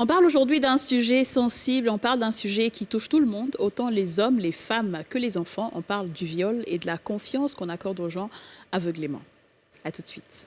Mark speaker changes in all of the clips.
Speaker 1: On parle aujourd'hui d'un sujet sensible, on parle d'un sujet qui touche tout le monde, autant les hommes, les femmes que les enfants. On parle du viol et de la confiance qu'on accorde aux gens aveuglément. À tout de suite.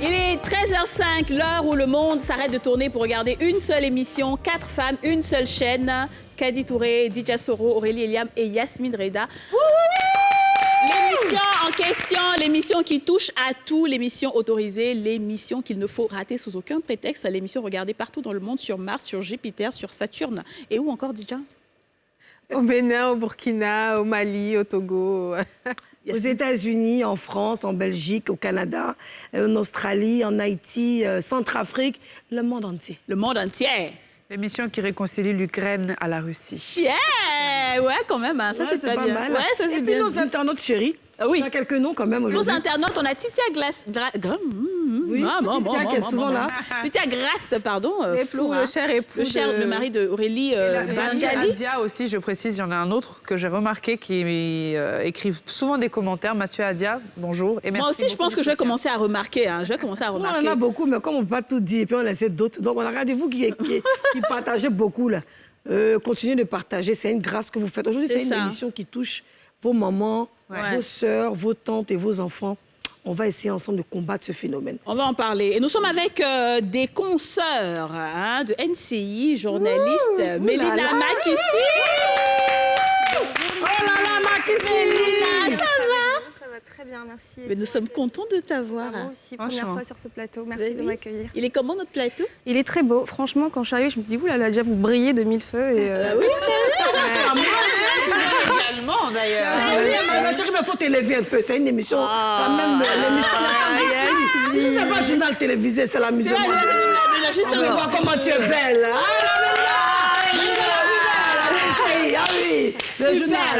Speaker 1: Il est 13h05, l'heure où le monde s'arrête de tourner pour regarder une seule émission, 4 femmes, une seule chaîne. Kadi Touré, Dija Soro, Aurélie Eliam et Yasmine Reda. L'émission en question, l'émission qui touche à tout, l'émission autorisée, l'émission qu'il ne faut rater sous aucun prétexte, l'émission regardée partout dans le monde, sur Mars, sur Jupiter, sur Saturne. Et où encore, Dija?
Speaker 2: Au Bénin, au Burkina, au Mali, au Togo.
Speaker 3: Aux États-Unis, en France, en Belgique, au Canada, en Australie, en Haïti, Centrafrique, le monde entier.
Speaker 1: Le monde entier.
Speaker 4: L'émission qui réconcilie l'Ukraine à la Russie.
Speaker 1: Yeah! Ouais, quand même, hein. Ça,
Speaker 3: Ouais,
Speaker 1: c'est pas bien.
Speaker 3: mal.
Speaker 1: Ouais, ça, c'est
Speaker 3: Et puis
Speaker 1: bien.
Speaker 3: nos internautes chéris.
Speaker 1: Ah oui.
Speaker 3: On a quelques noms quand même
Speaker 1: Nos
Speaker 3: aujourd'hui.
Speaker 1: internautes, on a Titia Glace.
Speaker 3: Oui, Titia qui est souvent là.
Speaker 1: Titia Grasse, pardon.
Speaker 2: Époux, le cher époux.
Speaker 1: Le mari de Aurélie Bandiali.
Speaker 4: Adia aussi, je précise, il y en a un autre que j'ai remarqué qui écrit souvent des commentaires. Mathieu Adia, bonjour. Et merci
Speaker 1: Moi aussi, je pense que je vais commencer à remarquer. Hein. Je vais commencer à
Speaker 3: On
Speaker 1: remarquer.
Speaker 3: en a beaucoup, mais comme on ne peut pas tout dire, et puis on laisse d'autres. Donc on a regardé vous qui partagez beaucoup là. Continuez de partager, c'est une grâce que vous faites. Aujourd'hui, c'est une émission qui touche vos mamans, vos sœurs, vos tantes et vos enfants. On va essayer ensemble de combattre ce phénomène.
Speaker 1: On va en parler. Et nous sommes avec des consoeurs hein, de NCI, journaliste Mélina Makissi.
Speaker 3: Oh là là, Makissi!
Speaker 1: Mélina, ça va?
Speaker 5: Ça va très bien, merci.
Speaker 1: Mais nous sommes contents de t'avoir.
Speaker 5: Moi aussi, première fois sur ce plateau. Merci de m'accueillir.
Speaker 1: Il est comment notre plateau?
Speaker 5: Il est très beau. Franchement, quand je suis arrivée, je me suis dit, oulala, déjà vous brillez de mille feux. Et,
Speaker 1: Oui,
Speaker 4: également d'ailleurs.
Speaker 3: Ma chérie, il faut t'élever un peu. C'est une émission, quand même, l'émission de la femme ici. Si c'est pas un journal télévisé, c'est l'amusement. On va voir comment tu es belle. Ah oui, le journal.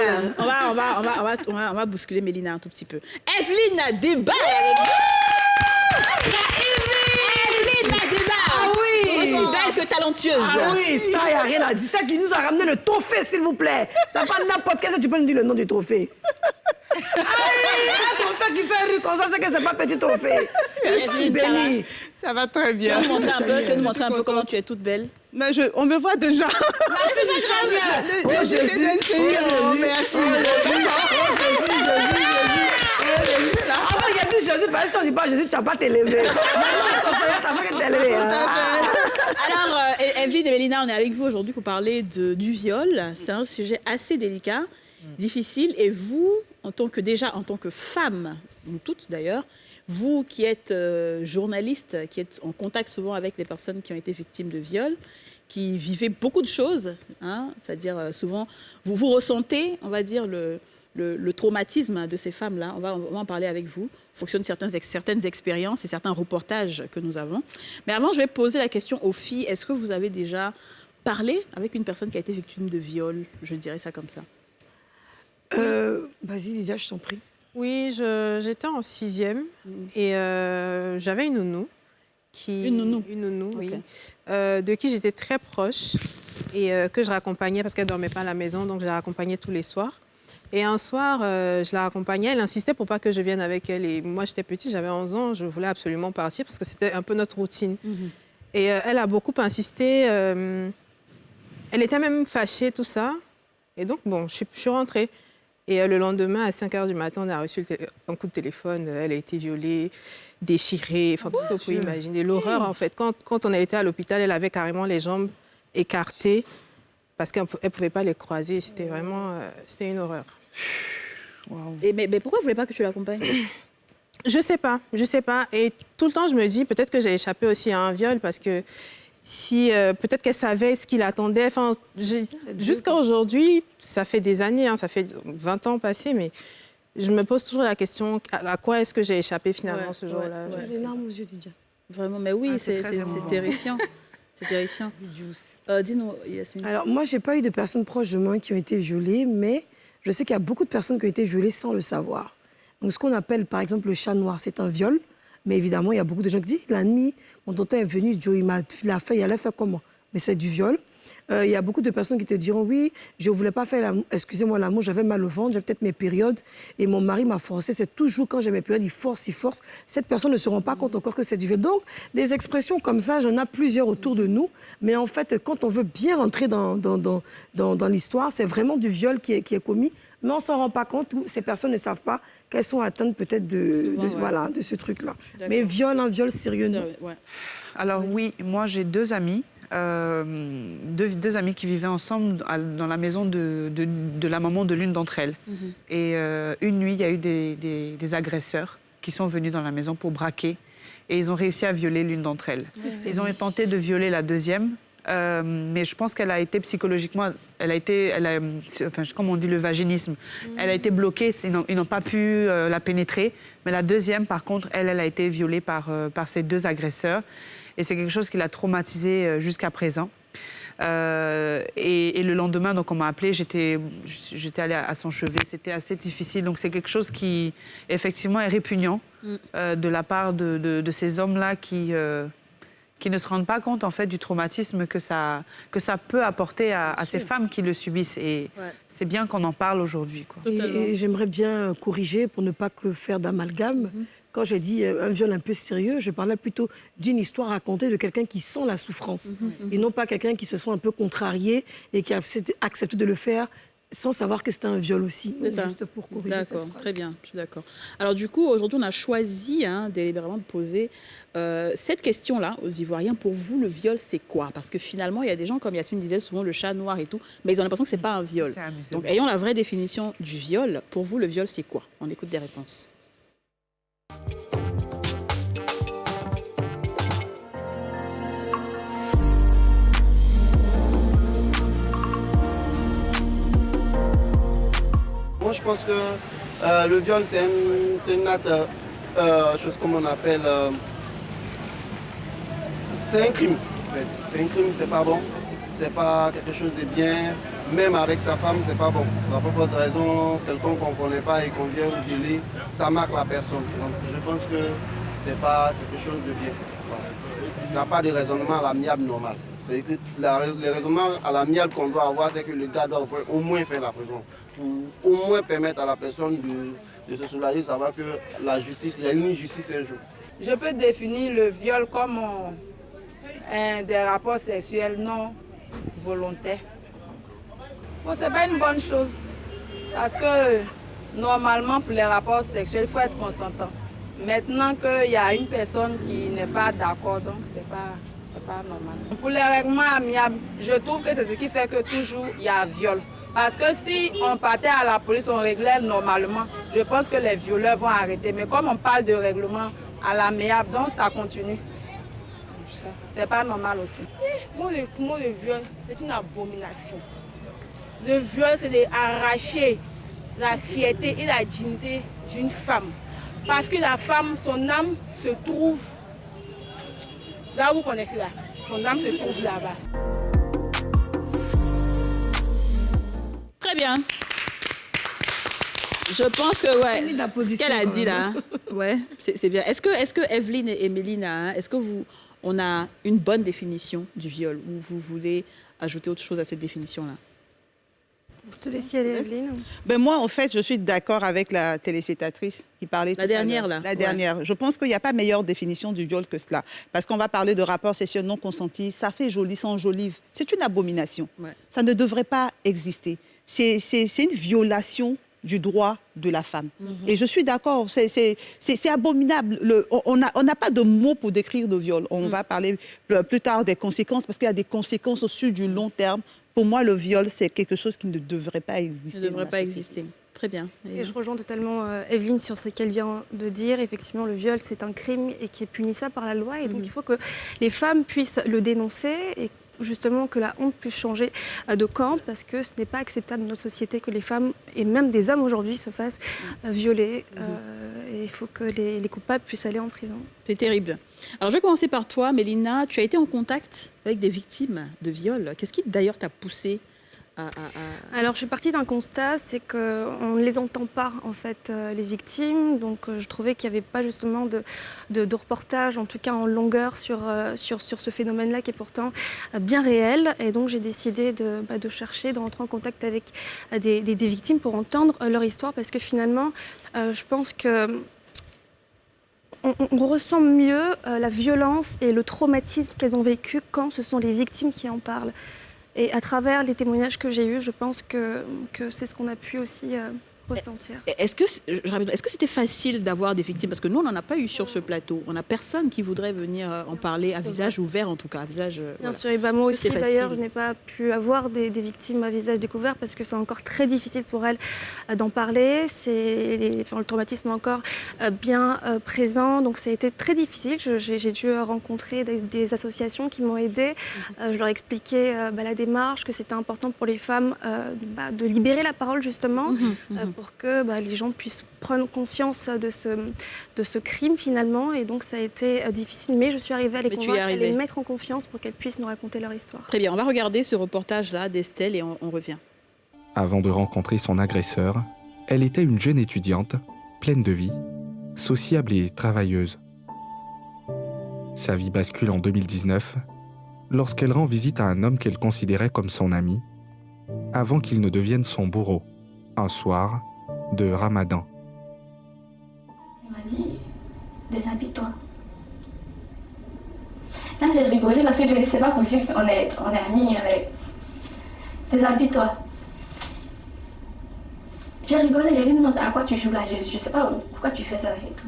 Speaker 1: On va bousculer Mélina un tout petit peu. Evelyne débat avec nous. Evelyne débat.
Speaker 3: Ah oui.
Speaker 1: Aussi belle que talentueuse.
Speaker 3: Ah oui, ça, il n'y a rien à dire. C'est qui nous a ramené le trophée, s'il vous plaît. Ça pas n'importe quel, tu peux nous dire le nom du trophée. Ah oui, un trophée qui fait rire comme ça, c'est que c'est pas petit trophée.
Speaker 1: Evelyne,
Speaker 3: bénie.
Speaker 2: Ça va très
Speaker 1: Tu
Speaker 2: bien.
Speaker 1: vas nous montrer un peu comment tu es toute belle.
Speaker 2: Mais on me voit déjà.
Speaker 3: Oh Jésus, oh Jésus, oh
Speaker 2: merci.
Speaker 3: Avant, il a dit Jésus, parce que si on dit pas Jésus, tu n'as pas t'élever. Maintenant, ton Seigneur t'a fait que t'élever.
Speaker 1: Alors, Evelyne et Mélina, on est avec vous aujourd'hui pour parler du viol. C'est un sujet assez délicat, difficile. Et vous, en tant que femme, nous toutes d'ailleurs, vous qui êtes journaliste, qui êtes en contact souvent avec les personnes qui ont été victimes de viol, qui vivez beaucoup de choses, hein, c'est-à-dire souvent, vous ressentez, on va dire, le traumatisme de ces femmes-là. On va en parler avec vous, en fonction de certaines expériences et certains reportages que nous avons. Mais avant, je vais poser la question aux filles. Est-ce que vous avez déjà parlé avec une personne qui a été victime de viol? Je dirais ça comme ça.
Speaker 3: Vas-y, Lydia, je t'en prie.
Speaker 2: Oui, j'étais en 6e et j'avais une nounou.
Speaker 1: Une nounou?
Speaker 2: Une nounou,
Speaker 1: Okay.
Speaker 2: oui. De qui j'étais très proche et que je raccompagnais parce qu'elle ne dormait pas à la maison, donc je la raccompagnais tous les soirs. Et un soir, je la raccompagnais, elle insistait pour pas que je vienne avec elle. Et moi, j'étais petite, j'avais 11 ans, je voulais absolument partir parce que c'était un peu notre routine. Et elle a beaucoup insisté. Elle était même fâchée, tout ça. Et donc, bon, je suis rentrée. Et le lendemain, à 5 h du matin, on a reçu un coup de téléphone. Elle a été violée, déchirée, enfin, tout ce que vous pouvez imaginer. L'horreur, en fait. Quand on a été à l'hôpital, elle avait carrément les jambes écartées parce qu'elle ne pouvait pas les croiser. C'était vraiment... c'était une horreur.
Speaker 1: Wow. Mais pourquoi vous ne voulez pas que tu l'accompagnes?
Speaker 2: Je sais pas. Et tout le temps, je me dis peut-être que j'ai échappé aussi à un viol parce que si peut-être qu'elle savait ce qu'il attendait. Enfin, jusqu'à aujourd'hui, ça fait des années, hein, ça fait 20 ans passés, mais je me pose toujours la question, à quoi est-ce que j'ai échappé finalement ce jour-là?
Speaker 3: Les larmes aux yeux, Didier.
Speaker 1: Vraiment, mais oui, c'est terrifiant. C'est terrifiant. Dis-nous, Yasmine.
Speaker 3: Alors, moi, je n'ai pas eu de personnes proches de moi qui ont été violées, mais je sais qu'il y a beaucoup de personnes qui ont été violées sans le savoir. Donc, ce qu'on appelle, par exemple, le chat noir, c'est un viol. Mais évidemment, il y a beaucoup de gens qui disent, la nuit, mon tonton est venu, il a fait, il allait faire comment? Mais c'est du viol. Il y a beaucoup de personnes qui te diront, oui, je ne voulais pas faire l'amour, excusez-moi l'amour, j'avais mal au ventre, j'avais peut-être mes périodes, et mon mari m'a forcé. C'est toujours quand j'ai mes périodes, il force. Cette personne ne se rend pas compte encore que c'est du viol. Donc, des expressions comme ça, j'en ai plusieurs autour de nous. Mais en fait, quand on veut bien rentrer dans l'histoire, c'est vraiment du viol qui est commis. Mais on ne s'en rend pas compte, ces personnes ne savent pas qu'elles sont atteintes peut-être de ce truc-là. Mais un viol sérieux, non.
Speaker 1: Ouais.
Speaker 4: Alors oui, moi j'ai deux amis. Deux amis qui vivaient ensemble dans la maison de la maman de l'une d'entre elles. Et une nuit, il y a eu des agresseurs qui sont venus dans la maison pour braquer. Et ils ont réussi à violer l'une d'entre elles. Ils ont tenté de violer la deuxième. Mais je pense qu'elle a été psychologiquement, comme on dit, le vaginisme. Elle a été bloquée, ils n'ont pas pu la pénétrer. Mais la deuxième, par contre, elle a été violée par ces deux agresseurs. Et c'est quelque chose qui l'a traumatisée jusqu'à présent. Et le lendemain, donc on m'a appelée, j'étais allée à son chevet, c'était assez difficile. Donc c'est quelque chose qui, effectivement, est répugnant de la part de ces hommes-là qui ne se rendent pas compte, en fait, du traumatisme que ça peut apporter à ces femmes qui le subissent. Et c'est bien qu'on en parle aujourd'hui, quoi.
Speaker 3: Et j'aimerais bien corriger pour ne pas faire d'amalgame. Quand j'ai dit un viol un peu sérieux, je parlais plutôt d'une histoire racontée de quelqu'un qui sent la souffrance. Et non pas quelqu'un qui se sent un peu contrarié et qui a accepté de le faire sans savoir que c'était un viol aussi. Juste pour corriger cette phrase.
Speaker 1: Très bien, je suis d'accord. Alors du coup, aujourd'hui, on a choisi délibérément de poser cette question-là aux Ivoiriens. Pour vous, le viol, c'est quoi? Parce que finalement, il y a des gens, comme Yasmine disait, souvent le chat noir et tout, mais ils ont l'impression que ce n'est pas un viol. Donc, ayons la vraie définition du viol. Pour vous, le viol, c'est quoi? On écoute des réponses.
Speaker 6: Moi, je pense que le viol, c'est une chose comme on appelle... c'est un crime, en fait. C'est un crime, c'est pas bon. C'est pas quelque chose de bien. Même avec sa femme, c'est pas bon. Pour votre raison, quelqu'un qu'on ne connaît pas et qu'on vient violer, ça marque la personne. Donc, je pense que c'est pas quelque chose de bien. Voilà. Il n'y a pas de raisonnement à l'amiable normal. C'est que le raisonnement à l'amiable qu'on doit avoir, c'est que le gars doit au moins faire la prison. Pour au moins permettre à la personne de se soulager, savoir que la justice, il y a une justice un jour.
Speaker 7: Je peux définir le viol comme des rapports sexuels non volontaires. Bon, ce n'est pas une bonne chose, parce que normalement, pour les rapports sexuels, il faut être consentant. Maintenant qu'il y a une personne qui n'est pas d'accord, donc ce n'est pas normal. Pour les règlements amiables, je trouve que c'est ce qui fait que toujours il y a viol. Parce que si on partait à la police, on réglait normalement, je pense que les violeurs vont arrêter. Mais comme on parle de règlement à l'amiable, donc ça continue. C'est pas normal aussi.
Speaker 8: Pour moi, le viol, c'est une abomination. Le viol, c'est d'arracher la fierté et la dignité d'une femme. Parce que la femme, son âme se trouve là où vous connaissez là. Son âme se trouve là-bas.
Speaker 1: Très bien. Je pense que ce qu'elle a dit là, c'est bien. Est-ce que Evelyne et Mélina, est-ce que on a une bonne définition du viol ou vous voulez ajouter autre chose à cette définition-là?
Speaker 5: Je te laisse y aller, Evelyne.
Speaker 9: Ben moi, en fait, je suis d'accord avec la téléspectatrice qui parlait
Speaker 1: La dernière, là.
Speaker 9: La dernière. Je pense qu'il n'y a pas meilleure définition du viol que cela. Parce qu'on va parler de rapports sexuels non consentis. Ça fait joli, ça enjolive. C'est une abomination. Ouais. Ça ne devrait pas exister. C'est une violation du droit de la femme. Et je suis d'accord, c'est abominable. On n'a pas de mots pour décrire le viol. On va parler plus tard des conséquences, parce qu'il y a des conséquences sur du long terme. Pour moi, le viol, c'est quelque chose qui ne devrait pas exister.
Speaker 1: Il ne devrait pas exister. Très bien.
Speaker 5: Et je rejoins totalement Evelyne sur ce qu'elle vient de dire. Effectivement, le viol, c'est un crime et qui est punissable par la loi. Et donc, il faut que les femmes puissent le dénoncer et justement que la honte puisse changer de camp, parce que ce n'est pas acceptable dans notre société que les femmes et même des hommes aujourd'hui se fassent violer. Et il faut que les coupables puissent aller en prison.
Speaker 1: C'est terrible. Alors je vais commencer par toi, Mélina. Tu as été en contact avec des victimes de viol. Qu'est-ce qui d'ailleurs t'a poussée
Speaker 5: Alors, je suis partie d'un constat, c'est qu'on ne les entend pas, en fait, les victimes. Donc, je trouvais qu'il n'y avait pas justement de reportage, en tout cas en longueur, sur ce phénomène-là qui est pourtant bien réel. Et donc, j'ai décidé de chercher, de rentrer en contact avec des victimes pour entendre leur histoire, parce que finalement, je pense que on ressent mieux la violence et le traumatisme qu'elles ont vécu quand ce sont les victimes qui en parlent. Et à travers les témoignages que j'ai eus, je pense que c'est ce qu'on a pu aussi ressentir.
Speaker 1: Est-ce que c'était facile d'avoir des victimes? Parce que nous, on n'en a pas eu sur ce plateau. On n'a personne qui voudrait venir en parler à visage ouvert, en tout cas. À visage,
Speaker 5: Bien sûr, et moi aussi, d'ailleurs, je n'ai pas pu avoir des victimes à visage découvert parce que c'est encore très difficile pour elles d'en parler. Le traumatisme est encore bien présent, donc ça a été très difficile. J'ai dû rencontrer des associations qui m'ont aidée. Je leur ai expliqué la démarche, que c'était important pour les femmes de libérer la parole, justement, pour que les gens puissent prendre conscience de ce crime finalement. Et donc ça a été difficile, mais je suis arrivée à les convaincre, à les mettre en confiance pour qu'elles puissent nous raconter leur histoire.
Speaker 1: Très bien, on va regarder ce reportage-là d'Estelle et on revient.
Speaker 10: Avant de rencontrer son agresseur, elle était une jeune étudiante, pleine de vie, sociable et travailleuse. Sa vie bascule en 2019, lorsqu'elle rend visite à un homme qu'elle considérait comme son ami, avant qu'il ne devienne son bourreau, un soir de Ramadan.
Speaker 11: Il m'a dit, déshabille-toi. Là, j'ai rigolé parce que je me dis, c'est pas possible, on est amis, déshabille-toi. J'ai rigolé, j'ai dit, non, à quoi tu joues là? Je sais pas pourquoi tu fais ça et tout.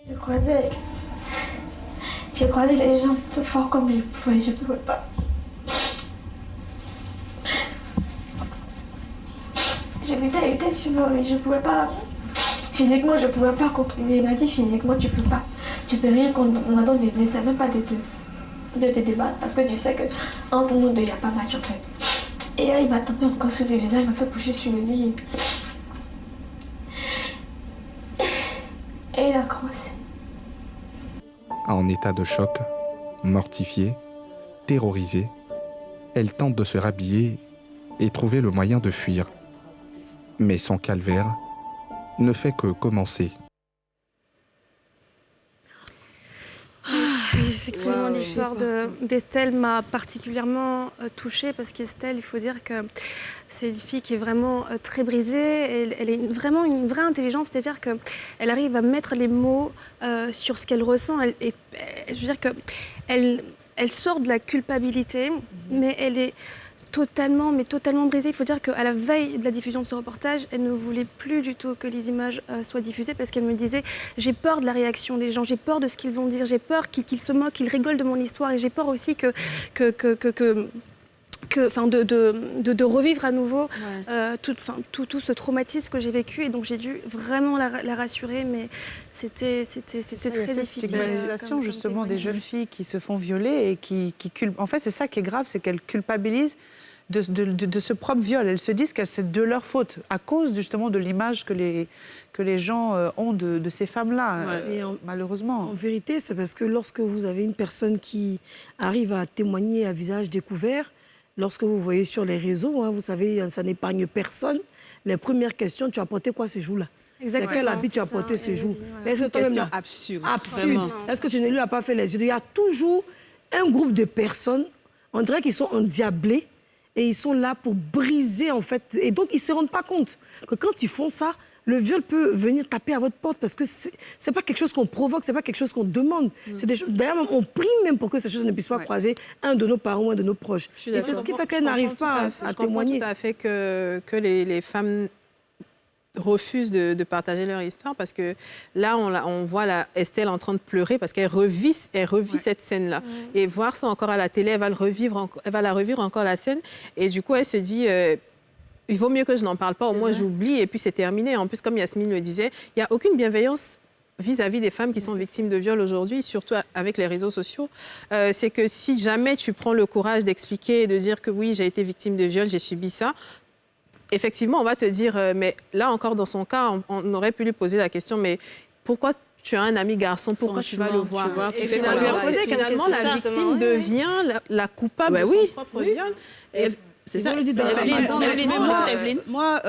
Speaker 11: J'ai croisé les gens plus fort comme je pouvais pas. Je luttais, mais je pouvais pas. Physiquement, je pouvais pas contribuer. Il m'a dit, physiquement, tu peux pas. Tu peux rien qu'on n'essaie même pas de te débattre parce que tu sais qu'entre nous deux, il n'y a pas match en fait. Et là, il m'a tapé encore sur le visage, il m'a fait coucher sur le lit. Et il a commencé.
Speaker 10: En état de choc, mortifiée, terrorisée, elle tente de se rhabiller et trouver le moyen de fuir. Mais son calvaire ne fait que commencer.
Speaker 5: Effectivement, l'histoire d'Estelle m'a particulièrement touchée parce qu'Estelle, il faut dire que c'est une fille qui est vraiment très brisée. Elle est vraiment une vraie intelligence, c'est-à-dire qu'elle arrive à mettre les mots sur ce qu'elle ressent. Je veux dire qu'elle sort de la culpabilité, mais elle est totalement brisée. Il faut dire qu'à la veille de la diffusion de ce reportage, elle ne voulait plus du tout que les images soient diffusées parce qu'elle me disait « j'ai peur de la réaction des gens, j'ai peur de ce qu'ils vont dire, j'ai peur qu'ils se moquent, qu'ils rigolent de mon histoire et j'ai peur aussi de revivre à nouveau tout ce traumatisme que j'ai vécu. Et donc j'ai dû vraiment la rassurer, mais c'était très difficile.
Speaker 4: Stigmatisation justement des jeunes filles qui se font violer et qui en fait, c'est ça qui est grave, c'est qu'elles culpabilisent de ce propre viol. Elles se disent que c'est de leur faute à cause justement de l'image que les gens ont de ces femmes-là, malheureusement.
Speaker 3: En vérité, c'est parce que lorsque vous avez une personne qui arrive à témoigner à visage découvert, lorsque vous voyez sur les réseaux, vous savez, ça n'épargne personne. Les premières questions, tu as porté quoi ce jour-là? C'est quel habit tu as porté ce jour?
Speaker 2: C'est une question absurde.
Speaker 3: Est-ce que tu ne lui as pas fait les yeux? Il y a toujours un groupe de personnes, on dirait qu'ils sont endiablés et ils sont là pour briser, en fait. Et donc, ils ne se rendent pas compte que quand ils font ça, le viol peut venir taper à votre porte parce que c'est pas quelque chose qu'on provoque, c'est pas quelque chose qu'on demande. D'ailleurs, on prie même pour que ces choses ne puissent pas croiser un de nos parents ou un de nos proches. Et c'est ce qui fait qu'elles n'arrivent pas à témoigner.
Speaker 2: Je comprends tout à fait que les femmes refusent de partager leur histoire parce que là, on voit Estelle en train de pleurer parce qu'elle revit cette scène-là. Et voir ça encore à la télé, elle va la revivre encore la scène. Et du coup, elle se dit... il vaut mieux que je n'en parle pas, au moins j'oublie et puis c'est terminé. En plus, comme Yasmine le disait, il n'y a aucune bienveillance vis-à-vis des femmes qui sont victimes de viol aujourd'hui, surtout avec les réseaux sociaux. C'est que si jamais tu prends le courage d'expliquer et de dire que oui, j'ai été victime de viol, j'ai subi ça, effectivement, on va te dire, mais là encore, dans son cas, on aurait pu lui poser la question, mais pourquoi tu as un ami garçon, pourquoi tu vas le voir? Et finalement, la victime devient la coupable de son propre viol.
Speaker 1: C'est ça, Evelyne.
Speaker 9: Moi,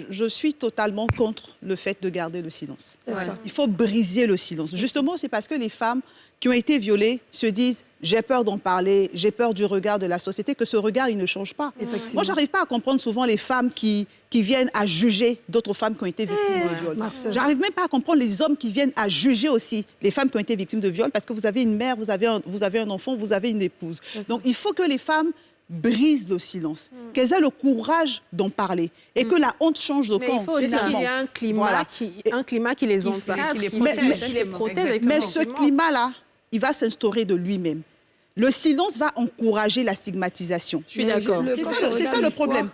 Speaker 9: je suis totalement contre le fait de garder le silence. Il faut briser le silence. Justement, c'est parce que les femmes qui ont été violées se disent « j'ai peur d'en parler, j'ai peur du regard de la société », que ce regard, il ne change pas. Moi, je n'arrive pas à comprendre souvent les femmes qui viennent à juger d'autres femmes qui ont été victimes de viol. Je n'arrive même pas à comprendre les hommes qui viennent à juger aussi les femmes qui ont été victimes de viol parce que vous avez une mère, vous avez un enfant, vous avez une épouse. Donc, il faut que les femmes brisent le silence, qu'elles aient le courage d'en parler et que la honte change de camp.
Speaker 2: Mais il faut aussi qu'il y ait un climat qui les encadre, qui les protège.
Speaker 9: Mais ce climat-là, il va s'instaurer de lui-même. Le silence va encourager la stigmatisation.
Speaker 1: Je suis d'accord.
Speaker 9: C'est ça le problème.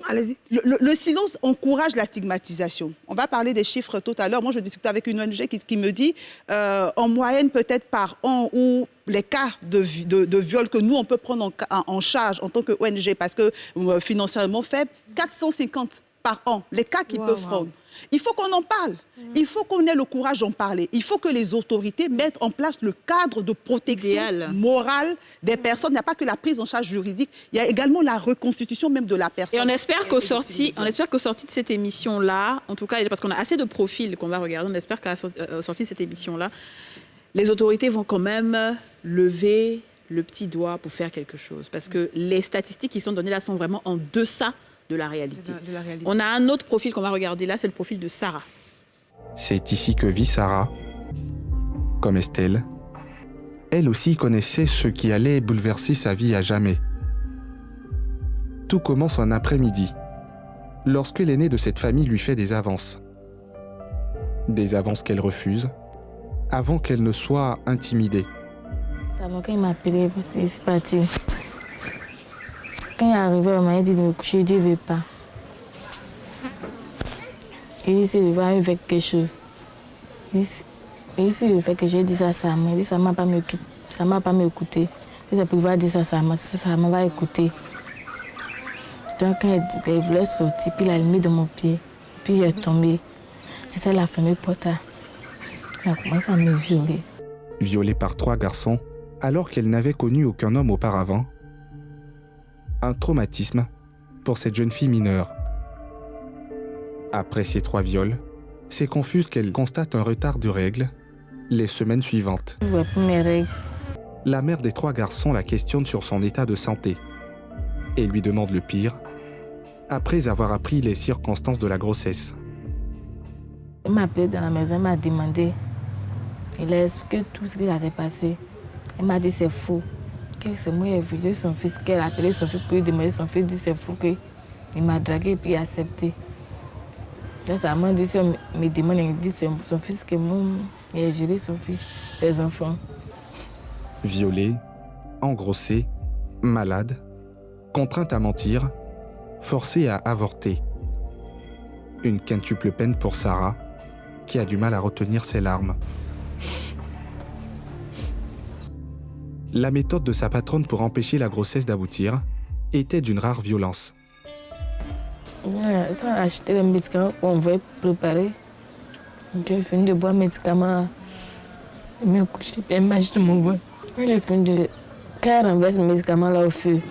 Speaker 3: Allez-y.
Speaker 9: Le silence encourage la stigmatisation. On va parler des chiffres tout à l'heure. Moi, je discutais avec une ONG qui me dit, en moyenne, peut-être par an, où les cas de viol que nous, on peut prendre en charge en tant que ONG, parce que financièrement faible, 450 par an, les cas qui peuvent prendre. Il faut qu'on en parle. Il faut qu'on ait le courage d'en parler. Il faut que les autorités mettent en place le cadre de protection morale des personnes. Il n'y a pas que la prise en charge juridique, il y a également la reconstitution même de la personne.
Speaker 1: Et on espère qu'au sorti de cette émission-là, en tout cas, parce qu'on a assez de profils qu'on va regarder, on espère qu'au sorti de cette émission-là, les autorités vont quand même lever le petit doigt pour faire quelque chose. Parce que les statistiques qui sont données là sont vraiment en deçà de la réalité. On a un autre profil qu'on va regarder là, c'est le profil de Sarah.
Speaker 10: C'est ici que vit Sarah. Comme Estelle, elle aussi connaissait ce qui allait bouleverser sa vie à jamais. Tout commence un après-midi, lorsque l'aîné de cette famille lui fait des avances. Des avances qu'elle refuse, avant qu'elle ne soit intimidée.
Speaker 11: Ça m'a quand il m'a appelé, c'est parti. Quand il est arrivé, il m'a dit de me coucher, il dit, il ne veut pas. Il dit, il va faire quelque chose. Il dit, le fait que j'ai dit ça à sa maman, il dit, ça ne m'a pas m'écouté. Il dit, pour pouvoir dire ça à sa maman, ça va écouter. Donc, quand il voulait sortir, puis il a mis de mon pied, puis il est tombé. C'est ça, la famille Pota. Il a commencé à me violer.
Speaker 10: Violée par 3 garçons, alors qu'elle n'avait connu aucun homme auparavant. Un traumatisme pour cette jeune fille mineure. Après ces 3 viols, c'est confus qu'elle constate un retard de règles les semaines suivantes.
Speaker 11: Je vois plus mes règles.
Speaker 10: La mère des 3 garçons la questionne sur son état de santé et lui demande le pire, après avoir appris les circonstances de la grossesse.
Speaker 11: Il m'a appelé dans la maison, il m'a demandé, il a expliqué tout ce qui s'est passé. Il m'a dit c'est faux. Que c'est moi qui ai violé son fils, qu'elle a appelé son fils pour lui demander son fils, dit c'est faux, qu'il m'a dragué et puis il a accepté. Là, ça m'a dit, si on me demande, il dit c'est son fils que moi, il a violé son fils, ses enfants.
Speaker 10: Violée, engrossée, malade, contrainte à mentir, forcée à avorter. Une quintuple peine pour Sarah, qui a du mal à retenir ses larmes. La méthode de sa patronne pour empêcher la grossesse d'aboutir était d'une rare violence.
Speaker 11: Ils ont acheté les médicaments qu'on voulait préparer. J'ai fini de boire les médicaments. Je me couche, puis elle m'a de mon ventre. J'ai fini de... Quand elle renverse les médicaments là au feu,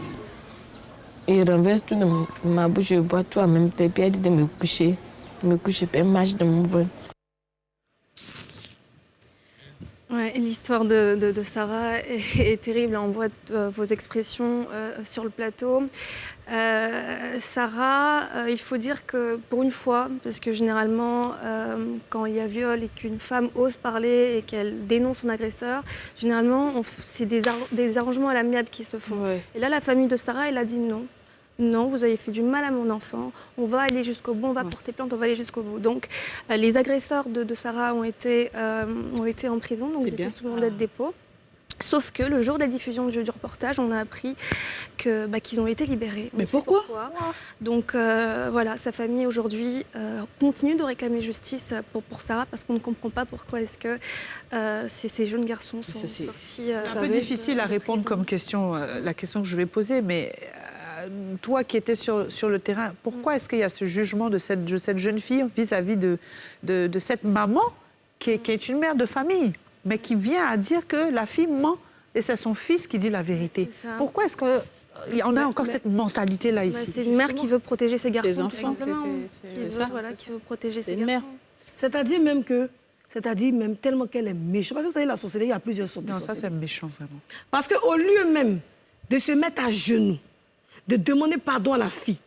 Speaker 11: il renverse tout dans ma bouche, je bois tout en même temps. Puis elle dit de me coucher. Je me couche, puis elle marche de mon ventre.
Speaker 5: Ouais, l'histoire de Sarah est terrible. On voit vos expressions sur le plateau. Sarah, il faut dire que pour une fois, parce que généralement, quand il y a viol et qu'une femme ose parler et qu'elle dénonce son agresseur, généralement, c'est des arrangements à l'amiable qui se font. Ouais. Et là, la famille de Sarah, elle a dit non. Non, vous avez fait du mal à mon enfant, on va aller jusqu'au bout, on va porter plainte, on va aller jusqu'au bout. Donc, les agresseurs de Sarah ont été en prison, donc ils étaient sous mandat de dépôt. Sauf que le jour de la diffusion du reportage, on a appris qu'ils ont été libérés.
Speaker 1: Mais pourquoi?
Speaker 5: Donc voilà, sa famille aujourd'hui continue de réclamer justice pour Sarah parce qu'on ne comprend pas pourquoi est-ce que ces jeunes garçons sont sortis.
Speaker 4: C'est un peu difficile à répondre comme question, la question que je vais poser, mais toi qui étais sur le terrain, pourquoi est-ce qu'il y a ce jugement de cette jeune fille vis-à-vis de cette maman qui est une mère de famille, mais qui vient à dire que la fille ment et c'est son fils qui dit la vérité? Pourquoi est-ce qu'on a encore cette mentalité-là ici?
Speaker 5: C'est une mère qui veut protéger ses garçons.
Speaker 1: Ses enfants.
Speaker 5: Qui veut protéger ses garçons.
Speaker 3: C'est-à-dire même tellement qu'elle est méchante. Parce que vous savez, la société, il y a plusieurs sortes de sociétés.
Speaker 4: Non, ça c'est méchant, vraiment.
Speaker 3: Parce qu'au lieu même de se mettre à genoux, de demander pardon à la fille,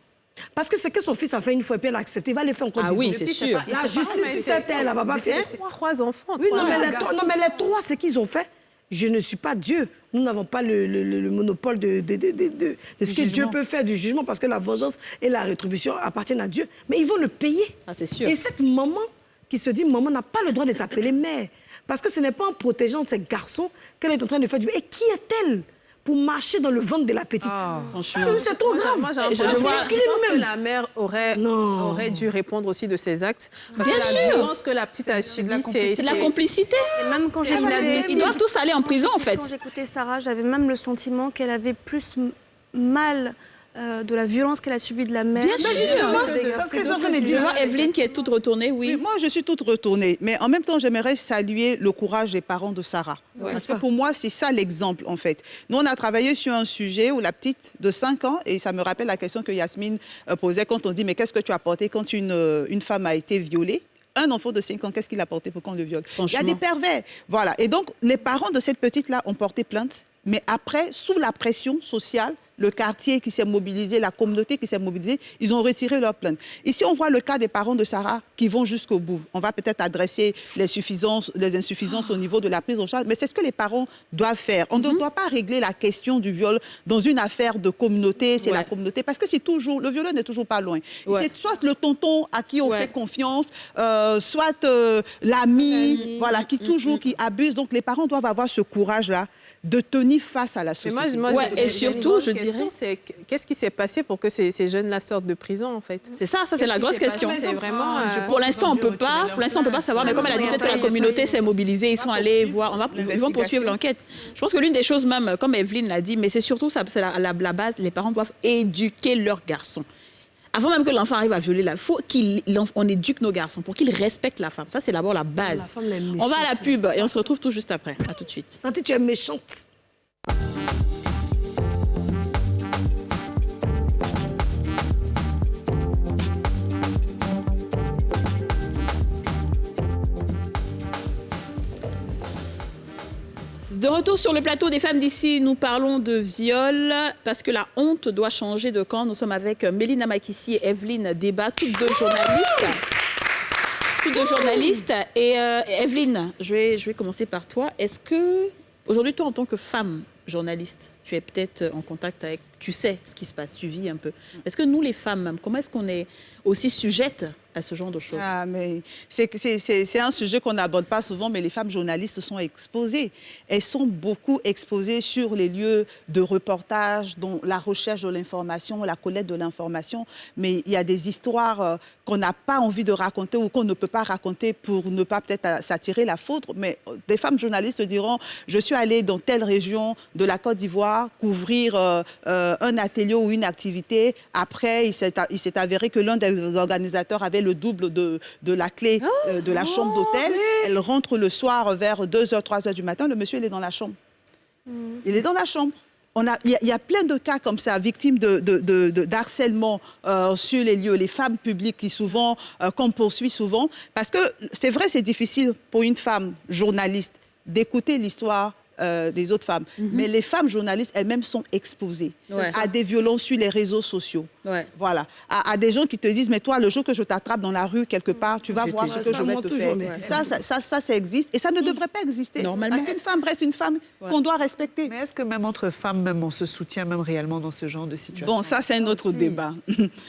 Speaker 3: parce que ce que son fils a fait une fois et puis elle a accepté, il va le faire encore.
Speaker 1: Ah oui, c'est sûr.
Speaker 3: La justice, c'est elle, elle va pas faire.
Speaker 2: C'est 3 enfants.
Speaker 3: Oui, non, mais les 3, c'est qu'ils ont fait. Je ne suis pas Dieu. Nous n'avons pas le monopole de ce que Dieu peut faire, du jugement, parce que la vengeance et la rétribution appartiennent à Dieu. Mais ils vont le payer.
Speaker 1: Ah, c'est sûr.
Speaker 3: Et cette maman qui se dit, maman n'a pas le droit de s'appeler mère. Parce que ce n'est pas en protégeant ces garçons qu'elle est en train de faire du bien. Et qui est-elle pour marcher dans le ventre de la petite?
Speaker 1: Franchement.
Speaker 3: C'est trop grave.
Speaker 2: Moi, je pense que la mère aurait dû répondre aussi de ses actes. Parce
Speaker 1: Bien
Speaker 2: que
Speaker 1: sûr.
Speaker 2: la violence que la petite a subie,
Speaker 1: c'est de la complicité.
Speaker 5: Et même quand
Speaker 1: Ils doivent tous aller en prison, en fait.
Speaker 5: Quand j'écoutais Sarah, j'avais même le sentiment qu'elle avait plus mal de la violence qu'elle a subie de la mère.
Speaker 1: Bien sûr, justement.
Speaker 3: C'est ce que je suis en train de dire.
Speaker 1: Evelyne qui est toute retournée, oui.
Speaker 9: Moi, je suis toute retournée. Mais en même temps, j'aimerais saluer le courage des parents de Sarah. Parce que pour moi, c'est ça l'exemple, en fait. Nous, on a travaillé sur un sujet où la petite de 5 ans, et ça me rappelle la question que Yasmine posait quand on dit « Mais qu'est-ce que tu as porté quand une femme a été violée ?» Un enfant de 5 ans, qu'est-ce qu'il a porté pour qu'on le viole? Il y a des pervers. Voilà. Et donc, les parents de cette petite-là ont porté plainte. Mais après, sous la pression sociale, le quartier qui s'est mobilisé, la communauté qui s'est mobilisée, ils ont retiré leur plainte. Ici, on voit le cas des parents de Sarah qui vont jusqu'au bout. On va peut-être adresser les insuffisances au niveau de la prise en charge, mais c'est ce que les parents doivent faire. On ne doit pas régler la question du viol dans une affaire de communauté, c'est la communauté, parce que c'est toujours, le violeur n'est toujours pas loin. C'est soit le tonton à qui on fait confiance, soit l'ami, voilà, qui abuse. Donc les parents doivent avoir ce courage-là de tenir face à la société.
Speaker 1: Et surtout, je dirais...
Speaker 2: c'est qu'est-ce qui s'est passé pour que ces jeunes-là sortent de prison, en fait?
Speaker 1: C'est ça, c'est la grosse question.
Speaker 2: C'est vraiment...
Speaker 1: Pour l'instant, on peut pas savoir, mais comme elle a dit, peut-être que la communauté s'est mobilisée, ils sont allés voir, ils vont poursuivre l'enquête. Je pense que l'une des choses, même, comme Evelyne l'a dit, mais c'est surtout ça, c'est la base, les parents doivent éduquer leurs garçons. Avant même que l'enfant arrive à violer, il faut qu'on éduque nos garçons pour qu'ils respectent la femme. Ça, c'est d'abord la base. On va à la pub et on se retrouve tout juste après. À tout de suite.
Speaker 3: Tanti, tu es méchante.
Speaker 1: De retour sur le plateau des femmes d'ici, nous parlons de viol parce que la honte doit changer de camp. Nous sommes avec Mélina Makissi et Evelyne Deba, toutes deux journalistes. Et Evelyne, je vais commencer par toi. Est-ce que, aujourd'hui, toi, en tant que femme journaliste, tu es peut-être en contact avec, tu sais ce qui se passe, tu vis un peu. Est-ce que nous, les femmes, comment est-ce qu'on est aussi sujettes à ce genre de choses?
Speaker 9: Mais c'est un sujet qu'on n'aborde pas souvent, mais les femmes journalistes sont exposées. Elles sont beaucoup exposées sur les lieux de reportage, dont la recherche de l'information, la collecte de l'information. Mais il y a des histoires qu'on n'a pas envie de raconter ou qu'on ne peut pas raconter pour ne pas peut-être s'attirer la foudre. Mais des femmes journalistes diront, je suis allée dans telle région de la Côte d'Ivoire couvrir un atelier ou une activité. Après, il s'est avéré que l'un des organisateurs avait le double de la clé de la chambre d'hôtel. Elle rentre le soir vers 2h, 3h du matin. Le monsieur, il est dans la chambre. Il est dans la chambre. Il y a plein de cas comme ça, victimes d'harcèlement sur les lieux, les femmes publiques qui souvent, qu'on poursuit souvent. Parce que c'est vrai, c'est difficile pour une femme journaliste d'écouter l'histoire des autres femmes. Mais les femmes journalistes elles-mêmes sont exposées à des violences sur les réseaux sociaux. Voilà. À des gens qui te disent, mais toi, le jour que je t'attrape dans la rue, quelque part, tu vas voir ce que je vais te faire. Ça existe. Et ça ne devrait pas exister. Normalement. Parce qu'une femme reste une femme qu'on doit respecter.
Speaker 4: Mais est-ce que même entre femmes, même on se soutient même réellement dans ce genre de situation?
Speaker 9: Bon, ça, c'est un autre débat.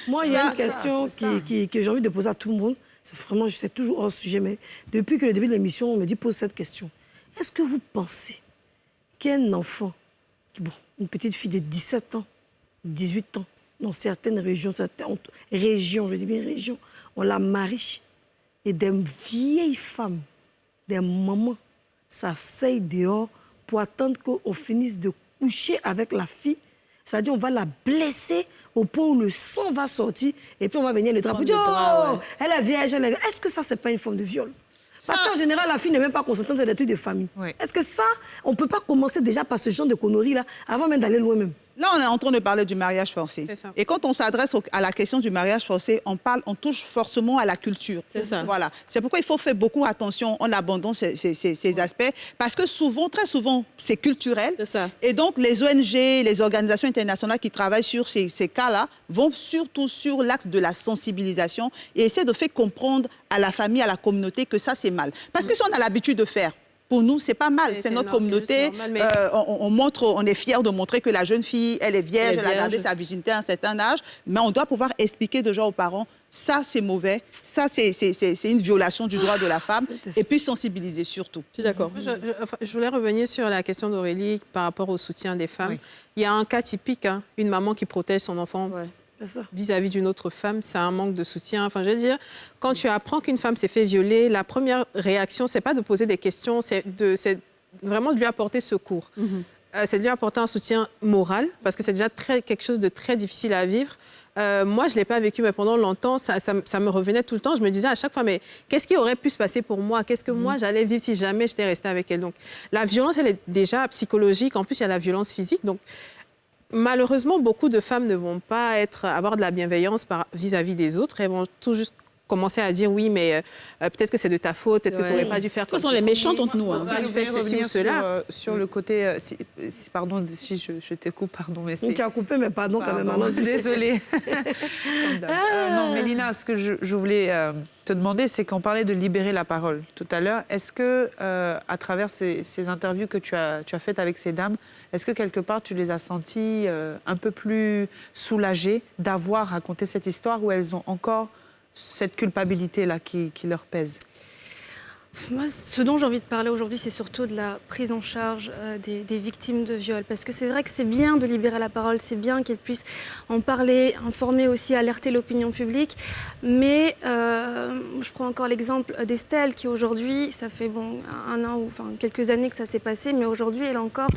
Speaker 3: Moi, il y a une question que j'ai envie de poser à tout le monde. C'est vraiment, je sais toujours hors sujet, mais depuis que le début de l'émission, on me dit, pose cette question. Est-ce que vous pensez qu'un enfant, une petite fille de 17 ans, 18 ans, dans certaines régions, je dis bien régions, on la marie. Et des vieilles femmes, des mamans, s'asseyent dehors pour attendre qu'on finisse de coucher avec la fille. C'est-à-dire on va la blesser au point où le sang va sortir et puis on va venir le drapeau. Elle est vierge, elle est vierge. Est-ce que ça, c'est pas une forme de viol? Parce qu'en général, la fille n'est même pas consentante, c'est des trucs de famille. Oui. Est-ce que ça, on ne peut pas commencer déjà par ce genre de conneries-là avant même d'aller loin même?
Speaker 9: Là, on est en train de parler du mariage forcé. Et quand on s'adresse à la question du mariage forcé, on touche forcément à la culture.
Speaker 1: C'est ça.
Speaker 9: Voilà. C'est pourquoi il faut faire beaucoup attention en abordant ces aspects. Parce que très souvent, c'est culturel.
Speaker 1: C'est ça.
Speaker 9: Et donc, les ONG, les organisations internationales qui travaillent sur ces cas-là vont surtout sur l'axe de la sensibilisation et essaient de faire comprendre à la famille, à la communauté que ça, c'est mal. Parce que si on a l'habitude de faire, pour nous, c'est pas mal. C'est notre communauté. Normal, mais... on est fiers de montrer que la jeune fille, elle est vierge, elle a gardé sa virginité à un certain âge. Mais on doit pouvoir expliquer déjà aux parents, ça, c'est mauvais. Ça, c'est une violation du droit de la femme. Et puis sensibiliser surtout.
Speaker 1: Je suis d'accord.
Speaker 2: Je voulais revenir sur la question d'Aurélie par rapport au soutien des femmes. Oui. Il y a un cas typique, une maman qui protège son enfant. Ouais. Vis-à-vis d'une autre femme, c'est un manque de soutien. Enfin, je veux dire, quand tu apprends qu'une femme s'est fait violer, la première réaction, c'est pas de poser des questions, c'est vraiment de lui apporter secours. C'est de lui apporter un soutien moral, parce que c'est déjà quelque chose de très difficile à vivre. Moi, je ne l'ai pas vécu, mais pendant longtemps, ça me revenait tout le temps. Je me disais à chaque fois, mais qu'est-ce qui aurait pu se passer pour moi? Qu'est-ce que moi, j'allais vivre si jamais j'étais restée avec elle? Donc, la violence, elle est déjà psychologique. En plus, il y a la violence physique. Donc, malheureusement, beaucoup de femmes ne vont pas avoir de la bienveillance vis-à-vis des autres. Elles vont tout juste commencer à dire oui, mais peut-être que c'est de ta faute, peut-être que tu n'aurais pas dû faire comme ça.
Speaker 1: Ce sont les méchantes entre nous.
Speaker 4: Je vais revenir sur le côté... pardon, si je te coupe, pardon. Mais
Speaker 3: tu as coupé, mais pardon quand même.
Speaker 4: Désolée. Non, Mélina, ce que je voulais te demander, c'est qu'on parlait de libérer la parole tout à l'heure. Est-ce que, à travers ces interviews que tu as faites avec ces dames, est-ce que quelque part tu les as senties un peu plus soulagées d'avoir raconté cette histoire où elles ont encore cette culpabilité-là qui leur pèse?
Speaker 5: Moi, ce dont j'ai envie de parler aujourd'hui, c'est surtout de la prise en charge des victimes de viol. Parce que c'est vrai que c'est bien de libérer la parole, c'est bien qu'elles puissent en parler, informer aussi, alerter l'opinion publique. Mais je prends encore l'exemple d'Estelle, qui aujourd'hui, ça fait un an ou quelques années que ça s'est passé, mais aujourd'hui, elle est encore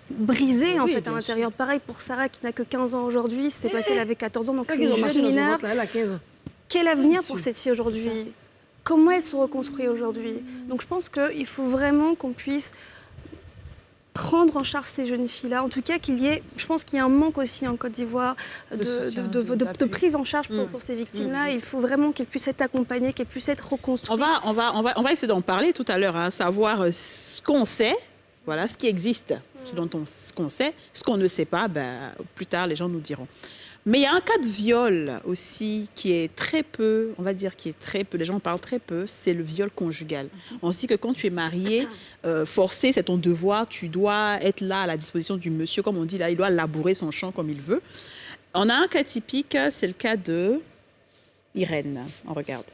Speaker 5: brisée en fait, à l'intérieur. Pareil pour Sarah, qui n'a que 15 ans aujourd'hui, c'est passé, elle avait 14 ans, donc c'est une jeune mineure.
Speaker 3: Elle a 15 ans.
Speaker 5: Quel avenir pour cette fille aujourd'hui? Comment elle se reconstruit aujourd'hui? Donc je pense qu'il faut vraiment qu'on puisse prendre en charge ces jeunes filles-là. En tout cas, je pense qu'il y a un manque aussi en Côte d'Ivoire de prise en charge pour ces victimes-là. Il faut vraiment qu'elles puissent être accompagnées, qu'elles puissent être reconstruites.
Speaker 1: On va essayer d'en parler tout à l'heure, savoir ce qu'on sait, voilà, ce qui existe, ce qu'on sait, ce qu'on ne sait pas, plus tard les gens nous diront. Mais il y a un cas de viol aussi qui est très peu, on va dire les gens en parlent très peu, c'est le viol conjugal. On se dit que quand tu es marié, forcé, c'est ton devoir, tu dois être là à la disposition du monsieur, comme on dit là, il doit labourer son champ comme il veut. On a un cas typique, c'est le cas de Irène. On regarde.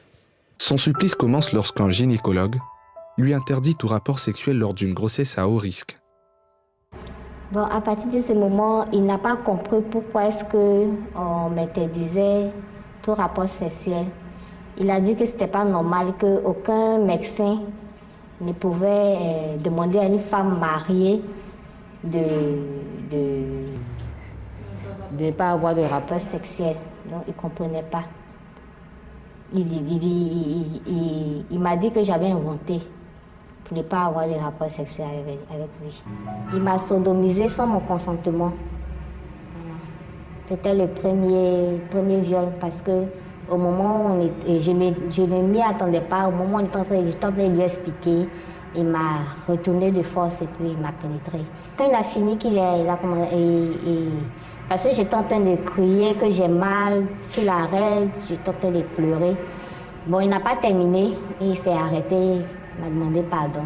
Speaker 10: Son supplice commence lorsqu'un gynécologue lui interdit tout rapport sexuel lors d'une grossesse à haut risque.
Speaker 12: Bon, à partir de ce moment, il n'a pas compris pourquoi est-ce qu'on m'interdisait tout rapport sexuel. Il a dit que ce n'était pas normal, qu'aucun médecin ne pouvait demander à une femme mariée de ne pas avoir de rapport sexuel. Donc, il ne comprenait pas. Il m'a dit que j'avais inventé pour ne pas avoir de rapport sexuel avec lui. Il m'a sodomisé sans mon consentement. Voilà. C'était le premier viol parce que au moment où je ne m'y attendais pas, au moment où j'étais en train de lui expliquer, il m'a retourné de force et puis il m'a pénétré. Quand il a fini, parce que j'étais en train de crier que j'ai mal, qu'il arrête, j'étais en train de pleurer. Bon, il n'a pas terminé et il s'est arrêté. Il m'a demandé pardon.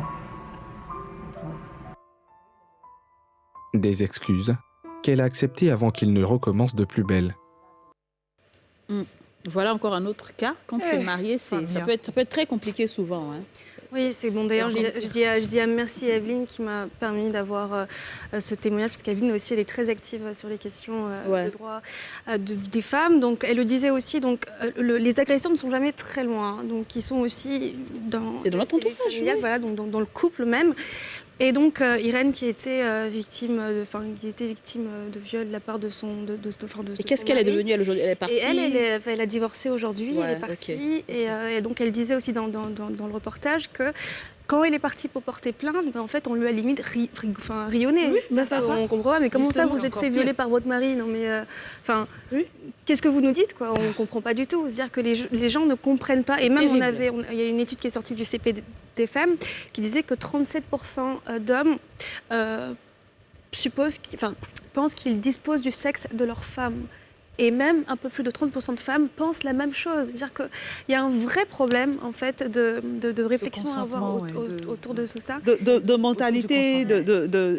Speaker 10: Des excuses qu'elle a acceptées avant qu'il ne recommence de plus belle.
Speaker 1: Voilà encore un autre cas. Quand tu es marié, ça peut être très compliqué souvent.
Speaker 5: Oui, c'est bon. D'ailleurs, je dis merci à Evelyne qui m'a permis d'avoir ce témoignage, parce qu'Evelyne aussi, elle est très active sur les questions de droits des femmes. Donc, elle le disait aussi, donc, les agressions ne sont jamais très loin. Donc, ils sont aussi dans familial, voilà, donc, dans le couple même. Et donc, Irène, qui était victime de viol de la part de son
Speaker 1: Et qu'est-ce qu'elle est devenue, elle, aujourd'hui? Elle est partie?
Speaker 5: Et elle a divorcé aujourd'hui, elle est partie. Okay. Et donc, elle disait aussi dans le reportage que quand elle est partie pour porter plainte, en fait, on lui a limite rayonné. Oui, ça. On comprend pas. Mais comment ça, vous êtes fait violer par votre mari? Non, mais qu'est-ce que vous nous dites, quoi? On comprend pas du tout. C'est-à-dire que les gens ne comprennent pas. Et même, il y a une étude qui est sortie du CPDFM qui disait que 37% d'hommes pensent qu'ils disposent du sexe de leur femme. Et même un peu plus de 30% de femmes pensent la même chose. C'est-à-dire qu'il y a un vrai problème, en fait, de réflexion à avoir autour de tout ça.
Speaker 9: De mentalité,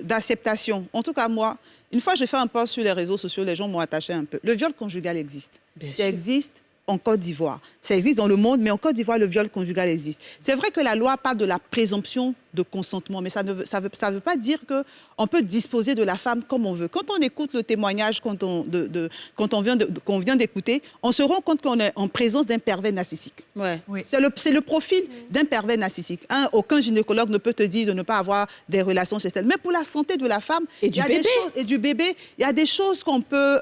Speaker 9: d'acceptation. En tout cas, moi, une fois j'ai fait un post sur les réseaux sociaux, les gens m'ont attaché un peu. Le viol conjugal existe. Ça existe en Côte d'Ivoire. Ça existe dans le monde, mais en Côte d'Ivoire, le viol conjugal existe. C'est vrai que la loi parle de la présomption de consentement, mais ça ne veut pas dire qu'on peut disposer de la femme comme on veut. Quand on écoute le témoignage qu'on vient d'écouter, on se rend compte qu'on est en présence d'un pervers narcissique. Ouais. Oui. C'est le profil d'un pervers narcissique. Aucun gynécologue ne peut te dire de ne pas avoir des relations sexuelles. Mais pour la santé de la femme et du bébé, il y a des choses qu'on peut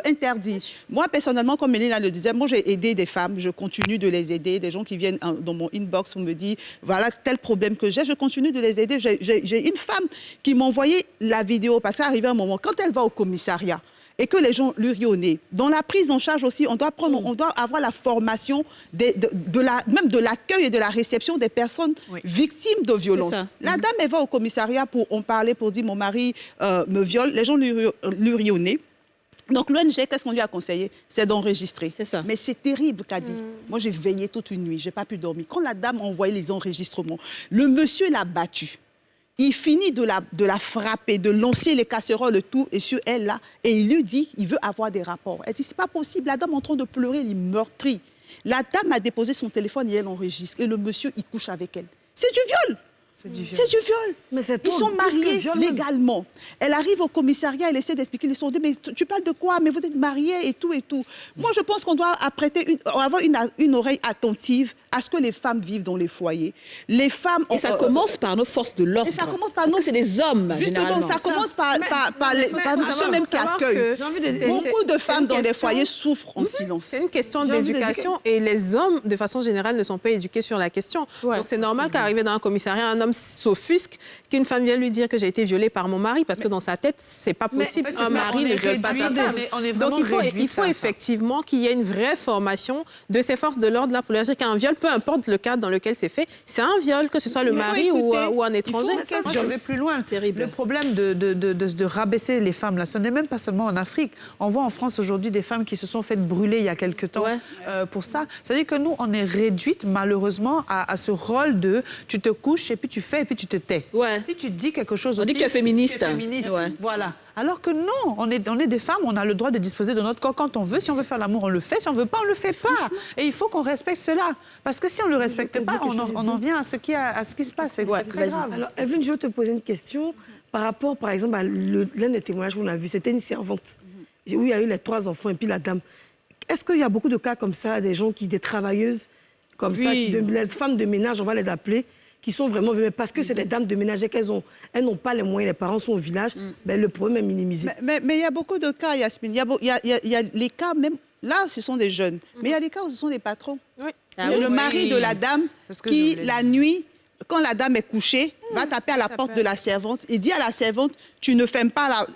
Speaker 9: interdire. Moi, personnellement, comme Mélina le disait, moi, j'ai aidé des femmes, je continue de les aider. Des gens qui viennent dans mon inbox, on me dit, voilà tel problème que j'ai, je continue de les aider. J'ai une femme qui m'a envoyé la vidéo, parce qu'à arrivé un moment, quand elle va au commissariat et que les gens lui rient au nez, dans la prise en charge aussi, on doit avoir la formation même de l'accueil et de la réception des personnes victimes de violences. La dame, elle va au commissariat pour dire, mon mari me viole, les gens lui rient au nez. Donc l'ONG, qu'est-ce qu'on lui a conseillé? C'est d'enregistrer. C'est ça. Mais c'est terrible, Kadi. Moi, j'ai veillé toute une nuit, je n'ai pas pu dormir. Quand la dame a envoyé les enregistrements, le monsieur l'a battue. Il finit de la frapper, de lancer les casseroles, le tout, et sur elle, là, et il lui dit, il veut avoir des rapports. Elle dit, c'est pas possible. La dame est en train de pleurer, elle est meurtrie. La dame a déposé son téléphone et elle enregistre. Et le monsieur, il couche avec elle. C'est du viol. C'est du viol. Mais ils sont mariés légalement. Elle arrive au commissariat, elle essaie d'expliquer l'histoire. Mais tu parles de quoi? Mais vous êtes mariés et tout et tout. Moi, je pense qu'on doit avoir une oreille attentive à ce que les femmes vivent dans les foyers. Les femmes...
Speaker 1: Et ça commence par nos forces de l'ordre. Parce que c'est des hommes, généralement.
Speaker 9: Ça commence par ceux même qui accueillent. Beaucoup de femmes dans les foyers souffrent en silence.
Speaker 2: C'est une question d'éducation et les hommes, de façon générale, ne sont pas éduqués sur la question. Donc, c'est normal qu'arriver dans un commissariat, un homme s'offusque qu'une femme vienne lui dire que j'ai été violée par mon mari, parce que dans sa tête, c'est pas possible. Un mari ne viole pas sa femme. Donc il faut effectivement qu'il y ait une vraie formation de ces forces de l'ordre là pour leur dire qu'un viol, peu importe le cadre dans lequel c'est fait, c'est un viol, que ce soit le mari ou un étranger.
Speaker 4: Moi, je vais plus loin. Le problème de rabaisser les femmes, là, ce n'est même pas seulement en Afrique. On voit en France aujourd'hui des femmes qui se sont faites brûler il y a quelque temps pour ça. C'est-à-dire que nous, on est réduites malheureusement à ce rôle de tu te couches et puis tu fais et puis tu te tais. Ouais. Si tu dis quelque chose aussi...
Speaker 1: On dit que tu es féministe.
Speaker 4: Voilà. Alors que non, on est des femmes, on a le droit de disposer de notre corps quand on veut. Si on veut faire l'amour, on le fait. Si on ne veut pas, on ne le fait pas. Et il faut qu'on respecte cela. Parce que si on ne le respecte pas, on en vient à ce qui se passe. C'est très grave.
Speaker 3: Alors, Evelyne, je veux te poser une question par rapport, par exemple, à l'un des témoignages qu'on a vu. C'était une servante où il y a eu les 3 enfants et puis la dame. Est-ce qu'il y a beaucoup de cas comme ça, des travailleuses comme ça, les femmes de ménage, on va les appeler, qui sont vraiment vivées parce que c'est des dames de ménage et elles n'ont pas les moyens, les parents sont au village, le problème est minimisé.
Speaker 9: Mais il y a beaucoup de cas, Yasmine. Il y a les cas, même là, ce sont des jeunes. Mais il y a des cas où ce sont des patrons. Oui. C'est le mari de la dame qui, la nuit, quand la dame est couchée, va taper à la porte de la servante et dit à la servante, tu ne fermes pas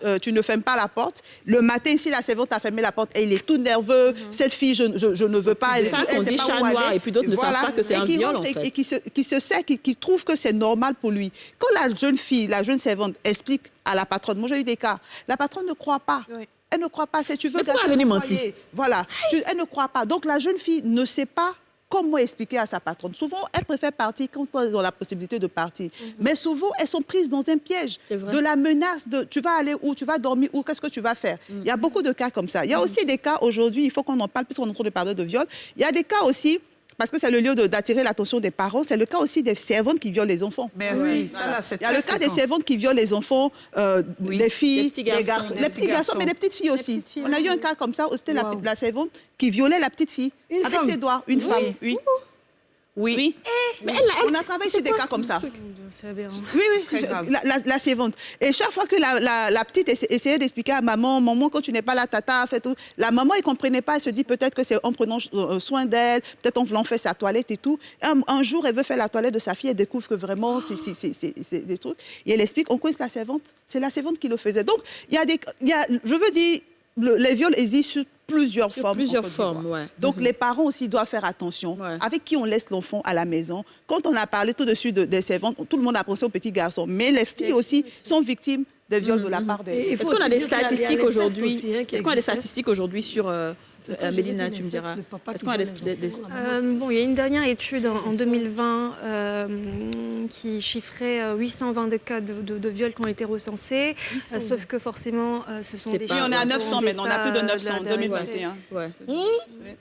Speaker 9: la porte. Le matin, si la servante a fermé la porte et il est tout nerveux, cette fille, je ne veux pas.
Speaker 1: C'est ça qu'on dit chat noir et puis d'autres ne savent pas que c'est un viol, en fait.
Speaker 9: Et qui trouve que c'est normal pour lui. Quand la jeune fille, la jeune servante explique à la patronne, moi j'ai eu des cas, la patronne ne croit pas. Oui. Elle ne croit pas. Si tu veux
Speaker 1: venir mentir.
Speaker 9: Voilà. Elle ne croit pas. Donc la jeune fille ne sait pas comment expliquer à sa patronne. Souvent, elles préfèrent partir quand elles ont la possibilité de partir. Mais souvent, elles sont prises dans un piège de la menace de tu vas aller où, tu vas dormir où, qu'est-ce que tu vas faire. Il y a beaucoup de cas comme ça. Il y a aussi des cas aujourd'hui, il faut qu'on en parle, puisqu'on est en train de parler de viol. Il y a des cas aussi parce que c'est le lieu d'attirer l'attention des parents. C'est le cas aussi des servantes qui violent les enfants.
Speaker 4: Merci. Ça, là, c'est
Speaker 9: il y a le cas des servantes qui violent les enfants, les filles, les garçons. Les petits garçons, mais les petites filles aussi. On a eu un cas comme ça, où c'était la servante qui violait la petite fille avec ses doigts. Une femme, oui. Oui. Mais on a travaillé sur des cas comme ça.
Speaker 5: C'est aberrant.
Speaker 9: Oui, la servante. Et chaque fois que la petite essayait d'expliquer à maman, quand tu n'es pas là, tata, fait tout. La maman, elle ne comprenait pas. Elle se dit peut-être que c'est en prenant soin d'elle, peut-être en voulant faire sa toilette et tout. Un jour, elle veut faire la toilette de sa fille, elle découvre que vraiment, c'est des trucs. Et elle explique, on connaît la servante. C'est la servante qui le faisait. Donc, je veux dire, les viols existent sur plusieurs formes.
Speaker 1: Ouais.
Speaker 9: Donc, les parents aussi doivent faire attention. Ouais. Avec qui on laisse l'enfant à la maison. Quand on a parlé tout de suite des servantes, tout le monde a pensé aux petits garçons. Mais les filles aussi sont victimes des viols de la part des...
Speaker 1: Est-ce qu'on a des statistiques aujourd'hui? Est-ce qu'on a des statistiques aujourd'hui sur... Mélina, tu me diras. Est-ce qu'on a
Speaker 5: il y a une dernière étude en 2020 qui chiffrait 822 cas de viols qui ont été recensés, sauf que forcément, ce sont des chiffres...
Speaker 9: On est à 900 maintenant, on a plus de 900 en 2021.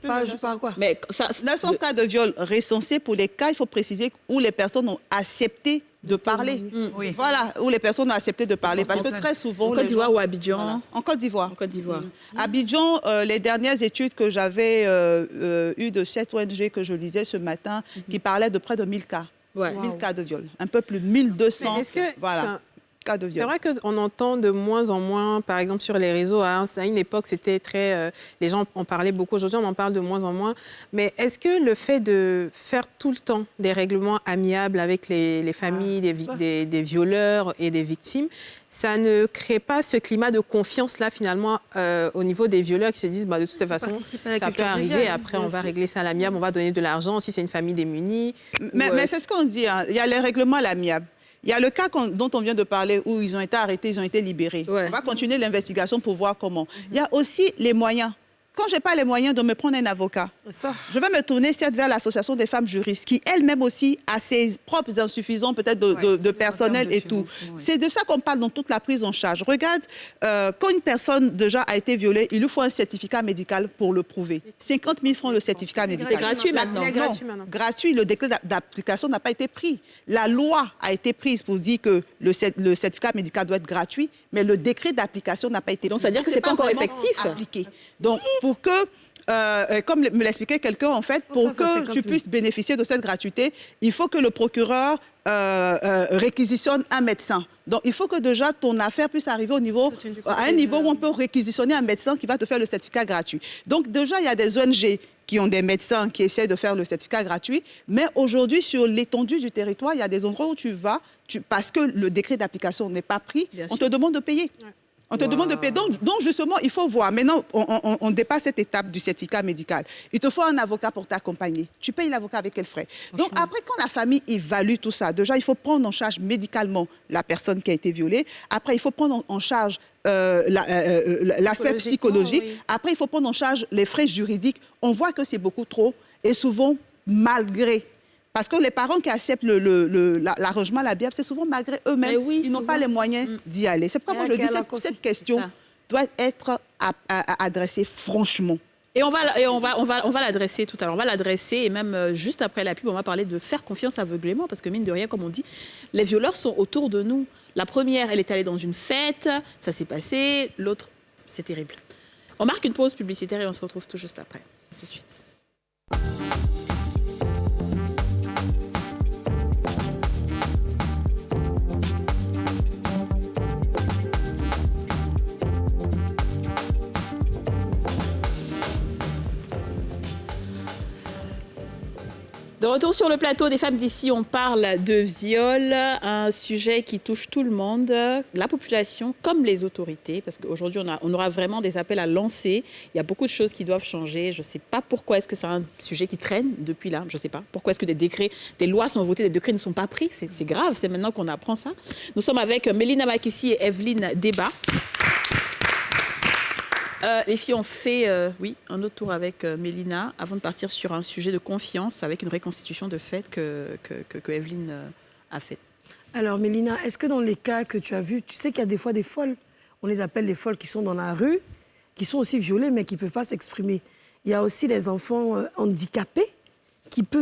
Speaker 3: Par quoi?
Speaker 9: Mais 900 cas de viols recensés pour les cas, il faut préciser, où les personnes ont accepté de parler. Oui. Voilà, où les personnes ont accepté de parler. Parce que très souvent...
Speaker 1: En Côte d'Ivoire ou à Abidjan?
Speaker 9: Voilà. En Côte d'Ivoire. Abidjan, les dernières études que j'avais eues de cette ONG que je lisais ce matin, qui parlaient de près de 1000 cas. 1000 cas de viol. Un peu plus de 1200.
Speaker 2: Est-ce que...
Speaker 9: Voilà.
Speaker 2: C'est vrai qu'on entend de moins en moins, par exemple sur les réseaux, à une époque c'était très... les gens en parlaient beaucoup, aujourd'hui on en parle de moins en moins. Mais est-ce que le fait de faire tout le temps des règlements amiables avec les familles des violeurs et des victimes, ça ne crée pas ce climat de confiance-là finalement au niveau des violeurs qui se disent de toute façon ça peut arriver, après on va régler ça à l'amiable, on va donner de l'argent si c'est une famille démunie.
Speaker 9: Mais c'est ce qu'on dit, hein. Il y a les règlements à l'amiable. Il y a le cas dont on vient de parler où ils ont été arrêtés, ils ont été libérés. On va continuer l'investigation pour voir comment. Il y a aussi les moyens. Quand je n'ai pas les moyens de me prendre un avocat, je vais me tourner certes vers l'association des femmes juristes qui elle-même aussi a ses propres insuffisances peut-être de personnel et tout. C'est de ça qu'on parle dans toute la prise en charge. Regarde, quand une personne déjà a été violée, il lui faut un certificat médical pour le prouver. 50 000 francs le certificat médical.
Speaker 1: C'est gratuit maintenant.
Speaker 9: Gratuit, le décret d'application n'a pas été pris. La loi a été prise pour dire que le certificat médical doit être gratuit, mais le décret d'application n'a pas été pris.
Speaker 1: Donc ça veut dire que ce n'est pas encore effectif.
Speaker 9: Appliqué. Donc, pour que, comme me l'expliquait quelqu'un, en fait, pour que tu puisses bénéficier de cette gratuité, il faut que le procureur réquisitionne un médecin. Donc, il faut que déjà ton affaire puisse arriver à un niveau où on peut réquisitionner un médecin qui va te faire le certificat gratuit. Donc, déjà, il y a des ONG qui ont des médecins qui essaient de faire le certificat gratuit. Mais aujourd'hui, sur l'étendue du territoire, il y a des endroits où tu vas, parce que le décret d'application n'est pas pris, on te demande de payer. On te demande de payer. Donc, justement, il faut voir. Maintenant, on dépasse cette étape du certificat médical. Il te faut un avocat pour t'accompagner. Tu payes l'avocat avec quel frais? Donc, après, quand la famille évalue tout ça, déjà, il faut prendre en charge médicalement la personne qui a été violée. Après, il faut prendre en charge l'aspect psychologique. Oui. Après, il faut prendre en charge les frais juridiques. On voit que c'est beaucoup trop et souvent malgré. Parce que les parents qui acceptent l'arrangement à la biable, c'est souvent malgré eux-mêmes. Ils n'ont pas les moyens d'y aller. C'est pourquoi moi je dis que cette question doit être adressée franchement.
Speaker 1: Et on va l'adresser tout à l'heure. On va l'adresser et même juste après la pub, on va parler de faire confiance aveuglément. Parce que mine de rien, comme on dit, les violeurs sont autour de nous. La première, elle est allée dans une fête, ça s'est passé. L'autre, c'est terrible. On marque une pause publicitaire et on se retrouve tout juste après. Tout de suite. De retour sur le plateau des femmes d'ici, on parle de viol, un sujet qui touche tout le monde, la population comme les autorités, parce qu'aujourd'hui on aura vraiment des appels à lancer, il y a beaucoup de choses qui doivent changer, je ne sais pas pourquoi est-ce que c'est un sujet qui traîne depuis là, je ne sais pas, pourquoi est-ce que des lois sont votées, des décrets ne sont pas pris, c'est grave, c'est maintenant qu'on apprend ça. Nous sommes avec Mélina Makissi et Evelyne Deba. Les filles ont fait un autre tour avec Mélina avant de partir sur un sujet de confiance avec une reconstitution de fait que Evelyne a faite.
Speaker 3: Alors Mélina, est-ce que dans les cas que tu as vus, tu sais qu'il y a des fois des folles, on les appelle les folles qui sont dans la rue, qui sont aussi violées mais qui ne peuvent pas s'exprimer. Il y a aussi les enfants handicapés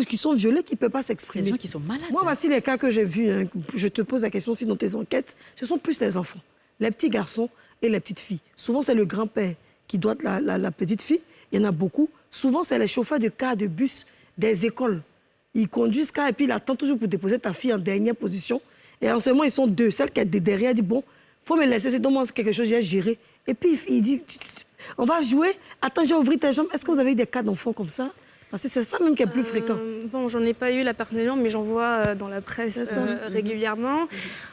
Speaker 3: qui sont violés, qui ne peuvent pas s'exprimer.
Speaker 1: Les gens qui sont malades.
Speaker 3: Moi, voici les cas que j'ai vus. Hein. Je te pose la question aussi dans tes enquêtes. Ce sont plus les enfants, les petits garçons et les petites filles. Souvent, c'est le grand-père qui doit la petite fille. Il y en a beaucoup. Souvent, c'est les chauffeurs de cars, de bus, des écoles. Ils conduisent car et puis ils attendent toujours pour déposer ta fille en dernière position. Et en ce moment, ils sont deux. Celle qui est derrière dit, bon, il faut me laisser, c'est donc quelque chose, j'ai géré. Et puis, il dit, on va jouer. Attends, j'ai ouvert tes jambes. Est-ce que vous avez eu des cas d'enfants comme ça? Parce que c'est ça même qui est plus fréquent.
Speaker 5: Bon, j'en ai pas eu là personnellement, mais j'en vois dans la presse régulièrement.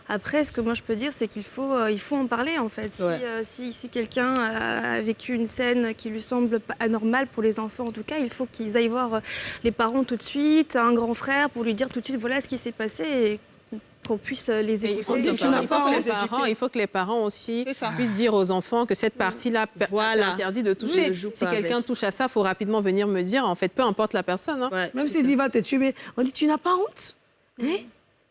Speaker 5: Après, ce que moi je peux dire, c'est qu'il faut en parler en fait. Si quelqu'un a vécu une scène qui lui semble anormale pour les enfants, en tout cas, il faut qu'ils aillent voir les parents tout de suite, un grand frère, pour lui dire tout de suite voilà ce qui s'est passé et qu'on puisse les écouter.
Speaker 2: Il faut que les parents aussi puissent dire aux enfants que cette partie-là, c'est interdit de toucher. Si quelqu'un touche à ça, il faut rapidement venir me dire, en fait, peu importe la personne. Hein.
Speaker 3: Même s'il dit va te tuer, mais on dit tu n'as pas honte.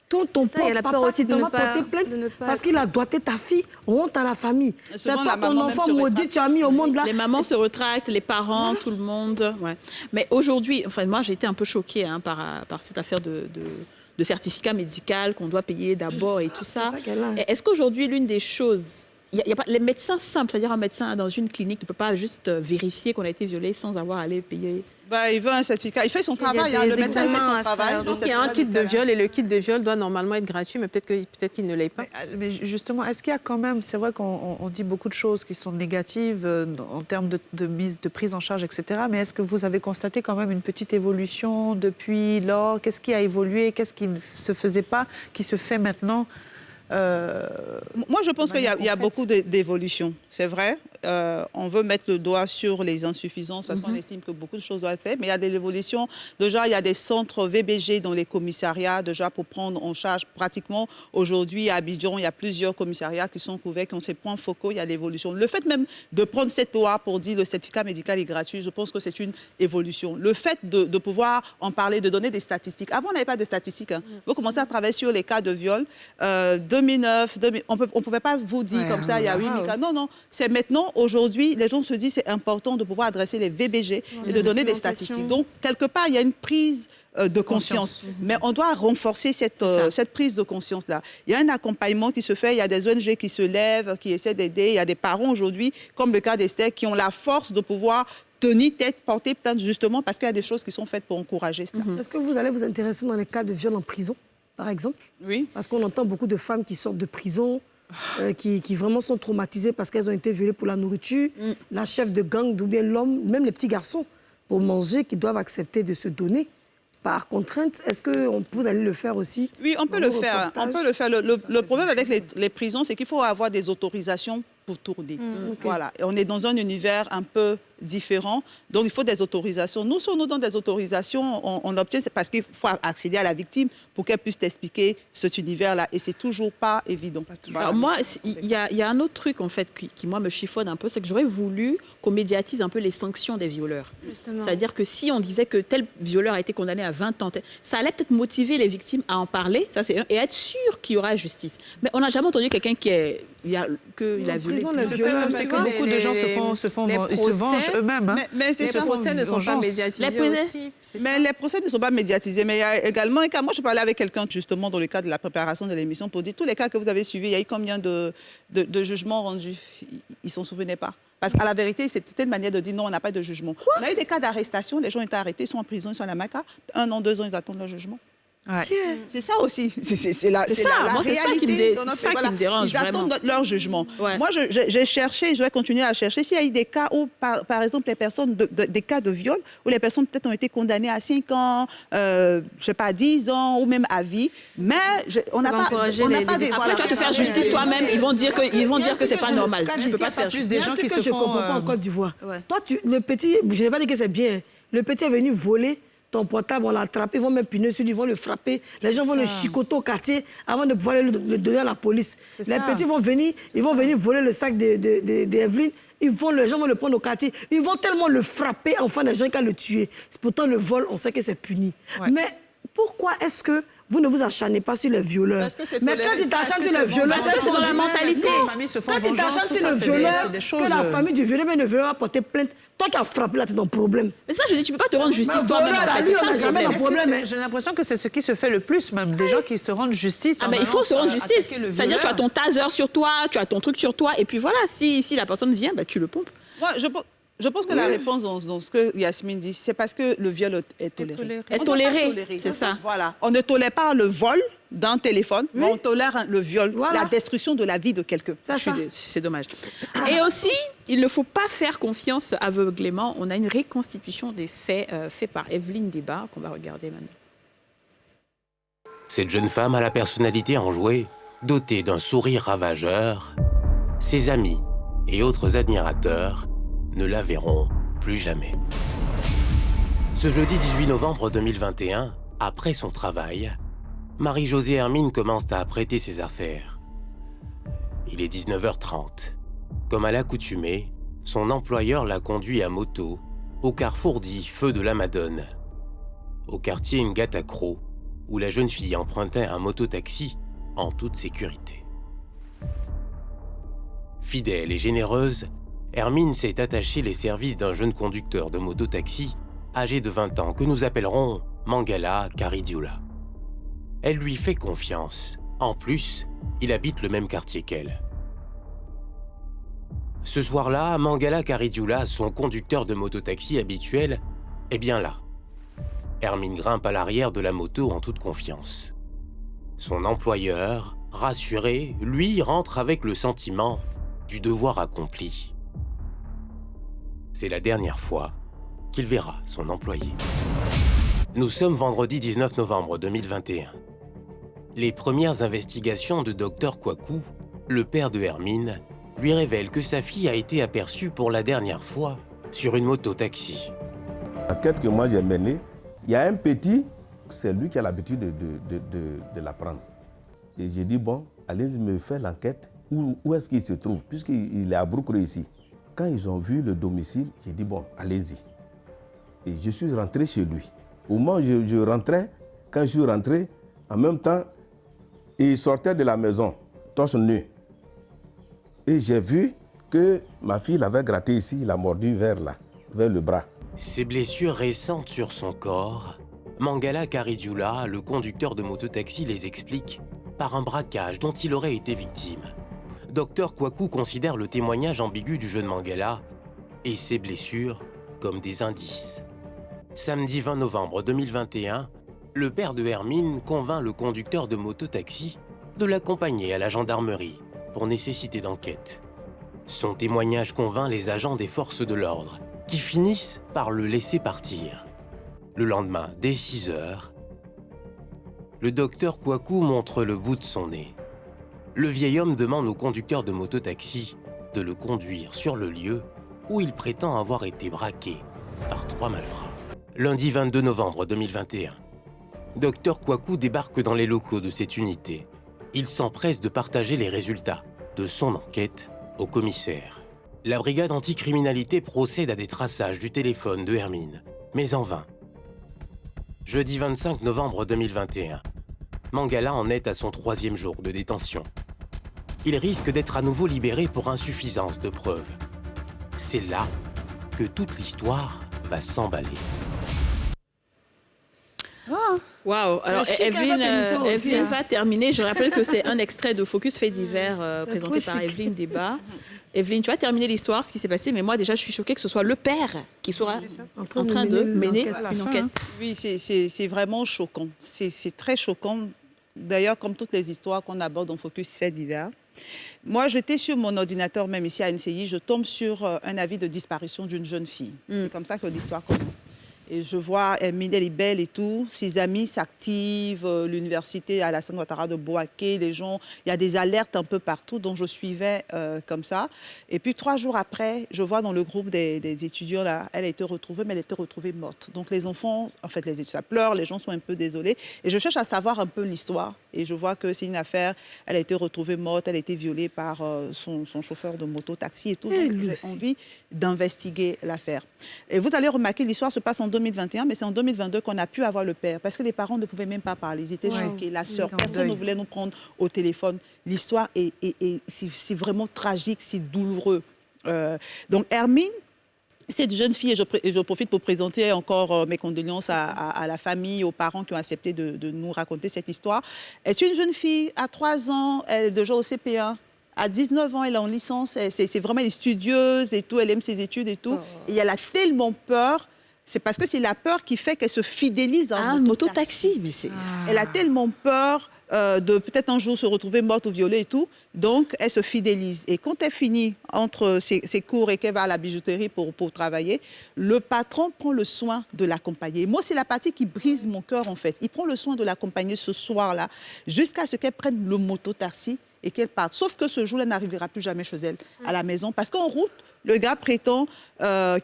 Speaker 3: Ton papa aussi va porter plainte parce qu'il a doigté ta fille, honte à la famille. C'est pas ton enfant maudit, tu as mis au monde là.
Speaker 1: Les mamans se rétractent, les parents, tout le monde. Ouais. Mais aujourd'hui, enfin, moi j'ai été un peu choquée par cette affaire de certificat médical qu'on doit payer d'abord et tout ça. Est-ce qu'aujourd'hui, l'une des choses... Y a pas, les médecins simples, c'est-à-dire un médecin dans une clinique ne peut pas juste vérifier qu'on a été violé sans avoir à aller payer...
Speaker 9: Il veut un certificat. Il fait son travail. Le médecin fait son travail.
Speaker 2: Je pense qu'il y a un kit de viol et le kit de viol doit normalement être gratuit, mais peut-être qu'il ne l'est pas.
Speaker 4: Mais justement, est-ce qu'il y a quand même... C'est vrai qu'on dit beaucoup de choses qui sont négatives en termes de prise en charge, etc. Mais est-ce que vous avez constaté quand même une petite évolution depuis lors? Qu'est-ce qui a évolué? Qu'est-ce qui ne se faisait pas, qui se fait maintenant?
Speaker 9: Moi, je pense qu'il y a beaucoup d'évolutions. C'est vrai. On veut mettre le doigt sur les insuffisances parce qu'on estime que beaucoup de choses doivent être faites. Mais il y a des évolutions. Déjà, il y a des centres VBG dans les commissariats, déjà pour prendre en charge pratiquement. Aujourd'hui, à Abidjan, il y a plusieurs commissariats qui sont couverts, qui ont ces points focaux. Il y a l'évolution. Le fait même de prendre cette loi pour dire le certificat médical est gratuit, je pense que c'est une évolution. Le fait de pouvoir en parler, de donner des statistiques. Avant, on n'avait pas de statistiques. Hein. Vous commencez à travailler sur les cas de viol. 2009, on ne pouvait pas vous dire comme ça, il y a 8000 cas. Non, c'est maintenant, aujourd'hui, les gens se disent c'est important de pouvoir adresser les VBG et de donner des statistiques. Donc, quelque part, il y a une prise de conscience. Mais on doit renforcer cette prise de conscience-là. Il y a un accompagnement qui se fait, il y a des ONG qui se lèvent, qui essaient d'aider. Il y a des parents aujourd'hui, comme le cas d'Esther, qui ont la force de pouvoir tenir tête, porter plainte, justement, parce qu'il y a des choses qui sont faites pour encourager cela.
Speaker 3: Est-ce que vous allez vous intéresser dans les cas de viol en prison, par exemple?
Speaker 9: Oui.
Speaker 3: Parce qu'on entend beaucoup de femmes qui sortent de prison, qui vraiment sont traumatisées parce qu'elles ont été violées pour la nourriture. La chef de gang, ou bien l'homme, même les petits garçons, pour manger, qui doivent accepter de se donner par contrainte. Est-ce que vous allez le faire aussi?
Speaker 9: Oui, on peut le faire. On peut le faire. Le problème avec les prisons, c'est qu'il faut avoir des autorisations pour tourner. Voilà. Et on est dans un univers un peu différent, donc il faut des autorisations. Nous, si on nous donne des autorisations, on obtient, c'est parce qu'il faut accéder à la victime pour qu'elle puisse t'expliquer cet univers-là. Et c'est toujours pas évident.
Speaker 1: Alors moi, il y a un autre truc, en fait, qui moi, me chiffonne un peu, c'est que j'aurais voulu qu'on médiatise un peu les sanctions des violeurs. C'est-à-dire que si on disait que tel violeur a été condamné à 20 ans, ça allait peut-être motiver les victimes à en parler, ça c'est et être sûr qu'il y aura justice. Mais on n'a jamais entendu quelqu'un qui a violé.
Speaker 4: C'est que beaucoup de gens se vengent eux-mêmes.
Speaker 9: Mais
Speaker 2: les procès ne sont pas médiatisés aussi.
Speaker 9: Mais les procès ne sont pas médiatisés. Mais il y a également un cas. Moi, je parlais avec quelqu'un justement dans le cadre de la préparation de l'émission pour dire tous les cas que vous avez suivis, il y a eu combien de jugements rendus? Ils ne s'en souvenaient pas. Parce qu'à la vérité, c'était une manière de dire non, on n'a pas de jugement. On a eu des cas d'arrestation, les gens ont été arrêtés, ils sont en prison, ils sont à la MACA. 1 an, 2 ans, ils attendent leur jugement.
Speaker 1: Ouais.
Speaker 9: C'est ça aussi. C'est la
Speaker 1: moi, c'est ça qui me dérange.
Speaker 9: Ils attendent leur jugement. Ouais. Moi, j'ai cherché, je vais continuer à chercher. S'il y a eu des cas où, par exemple, les personnes, des cas de viol, où les personnes peut-être ont été condamnées à 5 ans, je sais pas, 10 ans, ou même à vie. Mais on n'a pas des...
Speaker 1: Après, tu vas te faire justice toi-même, ils vont dire que c'est pas normal. Tu ne peux pas te faire justice.
Speaker 3: Des gens qui se font... Je ne comprends pas en Côte d'Ivoire. Toi, le petit, je n'ai pas dit que c'est bien. Le petit est venu voler ton portable, on l'a attrapé, ils vont mettre punir sur lui, ils vont le frapper. Les gens vont le chicoter au quartier avant de pouvoir le donner à la police. Les petits vont venir, ils vont venir voler le sac d'Evelyne. Les gens vont le prendre au quartier. Ils vont tellement le frapper, enfin, les gens qui vont le tuer. Pourtant, le vol, on sait que c'est puni. Ouais. Mais pourquoi est-ce que vous ne vous acharnez pas sur les violeurs. Mais quand tu t'acharnes sur les violeurs,
Speaker 1: parce que c'est dans la mentalité.
Speaker 3: Quand tu t'acharnes sur le violeur, que la famille du violeur ne veut pas porter plainte, toi qui as frappé là, c'est ton problème.
Speaker 1: Mais ça, je dis, tu peux pas te rendre justice toi-même, en fait. C'est ça le problème.
Speaker 4: J'ai l'impression que c'est ce qui se fait le plus, même des gens qui se rendent justice.
Speaker 1: Ah ben, il faut se rendre justice. C'est-à-dire que tu as ton taser sur toi, tu as ton truc sur toi, et puis voilà, si la personne vient, bah, tu le pompes.
Speaker 9: Moi, je pense que la réponse dans ce que Yasmine dit, c'est parce que le viol est toléré.
Speaker 1: Est toléré, c'est ça.
Speaker 9: Voilà. On ne tolère pas le vol d'un téléphone, mais on tolère le viol, la destruction de la vie de quelqu'un. C'est dommage.
Speaker 1: Et aussi, il ne faut pas faire confiance aveuglément. On a une reconstitution des faits faite par Evelyne Deba, qu'on va regarder maintenant.
Speaker 13: Cette jeune femme à la personnalité enjouée, dotée d'un sourire ravageur, ses amis et autres admirateurs ne la verront plus jamais. Ce jeudi 18 novembre 2021, après son travail, Marie-Josée Hermine commence à apprêter ses affaires. Il est 19h30. Comme à l'accoutumée, son employeur la conduit à moto au carrefour dit Feu de la Madone, au quartier Ngata-Kro, où la jeune fille empruntait un mototaxi en toute sécurité. Fidèle et généreuse, Hermine s'est attachée les services d'un jeune conducteur de mototaxi âgé de 20 ans que nous appellerons Mangala Karidioula. Elle lui fait confiance. En plus, il habite le même quartier qu'elle. Ce soir-là, Mangala Karidioula, son conducteur de mototaxi habituel, est bien là. Hermine grimpe à l'arrière de la moto en toute confiance. Son employeur, rassuré, lui rentre avec le sentiment du devoir accompli. C'est la dernière fois qu'il verra son employé. Nous sommes vendredi 19 novembre 2021. Les premières investigations de Dr Kwaku, le père de Hermine, lui révèlent que sa fille a été aperçue pour la dernière fois sur une moto-taxi.
Speaker 14: L'enquête que moi j'ai menée, il y a un petit, c'est lui qui a l'habitude de la prendre. Et j'ai dit, bon, allez me faire l'enquête, où est-ce qu'il se trouve, puisqu'il est à Broukre ici. Quand ils ont vu le domicile, j'ai dit, bon, allez-y. Et je suis rentré chez lui. Au moment où je rentrais, quand je suis rentré, en même temps, il sortait de la maison, torse nu. Et j'ai vu que ma fille l'avait gratté ici, il a mordu vers le bras.
Speaker 13: Ces blessures récentes sur son corps, Mangala Karidioula, le conducteur de mototaxi, les explique par un braquage dont il aurait été victime. Dr Kwaku considère le témoignage ambigu du jeune Mangala et ses blessures comme des indices. Samedi 20 novembre 2021, le père de Hermine convainc le conducteur de mototaxi de l'accompagner à la gendarmerie pour nécessité d'enquête. Son témoignage convainc les agents des forces de l'ordre qui finissent par le laisser partir. Le lendemain, dès 6 heures, le docteur Kwaku montre le bout de son nez. Le vieil homme demande au conducteur de mototaxi de le conduire sur le lieu où il prétend avoir été braqué par 3 malfrats. Lundi 22 novembre 2021, Dr Kwaku débarque dans les locaux de cette unité. Il s'empresse de partager les résultats de son enquête au commissaire. La brigade anticriminalité procède à des traçages du téléphone de Hermine, mais en vain. Jeudi 25 novembre 2021, Mangala en est à son 3e jour de détention. Il risque d'être à nouveau libéré pour insuffisance de preuves. C'est là que toute l'histoire va s'emballer.
Speaker 1: Waouh. Alors, Evelyne va terminer. Je rappelle que c'est un extrait de Focus Faits divers présenté par Evelyne Deba. Evelyne, tu vas terminer l'histoire, ce qui s'est passé, mais moi déjà je suis choquée que ce soit le père qui soit en train de mener une enquête.
Speaker 9: Oui, c'est vraiment choquant. C'est très choquant. D'ailleurs, comme toutes les histoires qu'on aborde dans Focus Faits divers. Moi, j'étais sur mon ordinateur, même ici à NCI, je tombe sur un avis de disparition d'une jeune fille. C'est comme ça que l'histoire commence. Et je vois Hermine, elle est belle et tout. Ses amis s'activent, l'université Alassane Ouattara de Bouaké, les gens, il y a des alertes un peu partout, donc je suivais comme ça. Et puis 3 jours après, je vois dans le groupe des étudiants, là, elle a été retrouvée, mais elle a été retrouvée morte. Donc les enfants, en fait, ça pleure, les gens sont un peu désolés. Et je cherche à savoir un peu l'histoire. Et je vois que c'est une affaire, elle a été retrouvée morte, elle a été violée par son chauffeur de moto, taxi et tout. Donc j'ai envie d'investiguer l'affaire. Et vous allez remarquer, l'histoire se passe en 2021. 2021, mais c'est en 2022 qu'on a pu avoir le père, parce que les parents ne pouvaient même pas parler, ils étaient choqués, la sœur, personne ne voulait nous prendre au téléphone. L'histoire c'est vraiment tragique, c'est douloureux. Donc Hermine, cette jeune fille, et je profite pour présenter encore mes condoléances à la famille, aux parents qui ont accepté de nous raconter cette histoire. Elle est une jeune fille, à 3 ans, elle est déjà au CP1. À 19 ans, elle est en licence, c'est vraiment une studieuse et tout, elle aime ses études et tout. Et elle a tellement peur, c'est parce que c'est la peur qui fait qu'elle se fidélise à un mototaxi. Elle a tellement peur de peut-être un jour se retrouver morte ou violée et tout, donc elle se fidélise. Et quand elle finit entre ses cours et qu'elle va à la bijouterie pour travailler, le patron prend le soin de l'accompagner. Moi, c'est la partie qui brise mon cœur en fait. Il prend le soin de l'accompagner ce soir-là, jusqu'à ce qu'elle prenne le mototaxi et qu'elle parte. Sauf que ce jour-là, elle n'arrivera plus jamais chez elle, à la maison, parce qu'en route, le gars prétend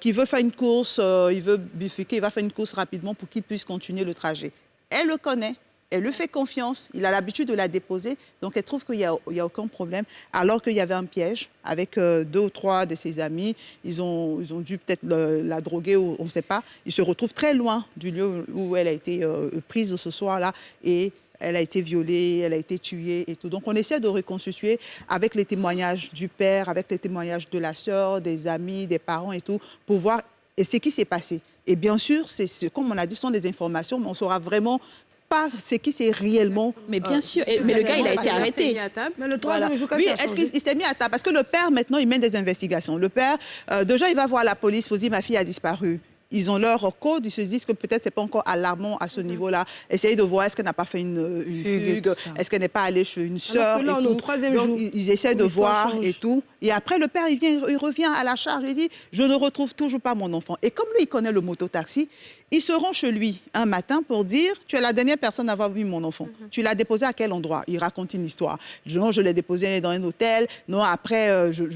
Speaker 9: qu'il veut faire une course, il veut bifurquer, il va faire une course rapidement pour qu'il puisse continuer le trajet. Elle le connaît, elle lui fait confiance, il a l'habitude de la déposer, donc elle trouve qu'il n'y a aucun problème, alors qu'il y avait un piège avec 2 ou 3 de ses amis. Ils ont dû peut-être la droguer, ou on ne sait pas. Ils se retrouvent très loin du lieu où elle a été prise ce soir-là, et elle a été violée, elle a été tuée et tout. Donc, on essaie de reconstituer avec les témoignages du père, avec les témoignages de la sœur, des amis, des parents et tout, pour voir ce qui s'est passé. Et bien sûr, comme on a dit, ce sont des informations, mais on ne saura vraiment pas ce qui s'est réellement...
Speaker 1: Mais bien sûr, mais le gars, il a été arrêté.
Speaker 3: Mais le troisième jour,
Speaker 9: oui, est-ce qu'il s'est mis à table? Parce que le père, maintenant, il mène des investigations. Le père, déjà, il va voir la police pour dire « ma fille a disparu ». Ils ont leur code, ils se disent que peut-être ce n'est pas encore alarmant à ce niveau-là. Essayez de voir, est-ce qu'elle n'a pas fait une fugue, est-ce qu'elle n'est pas allée chez une sœur.
Speaker 3: Alors que là, au troisième jour,
Speaker 9: ils essaient de voir et tout. Et après, le père, il revient à la charge, il dit, je ne retrouve toujours pas mon enfant. Et comme lui, il connaît le mototaxi, il se rend chez lui un matin pour dire, tu es la dernière personne à avoir vu mon enfant. Tu l'as déposé à quel endroit? Il raconte une histoire. Non, je l'ai déposé dans un hôtel. Non, après,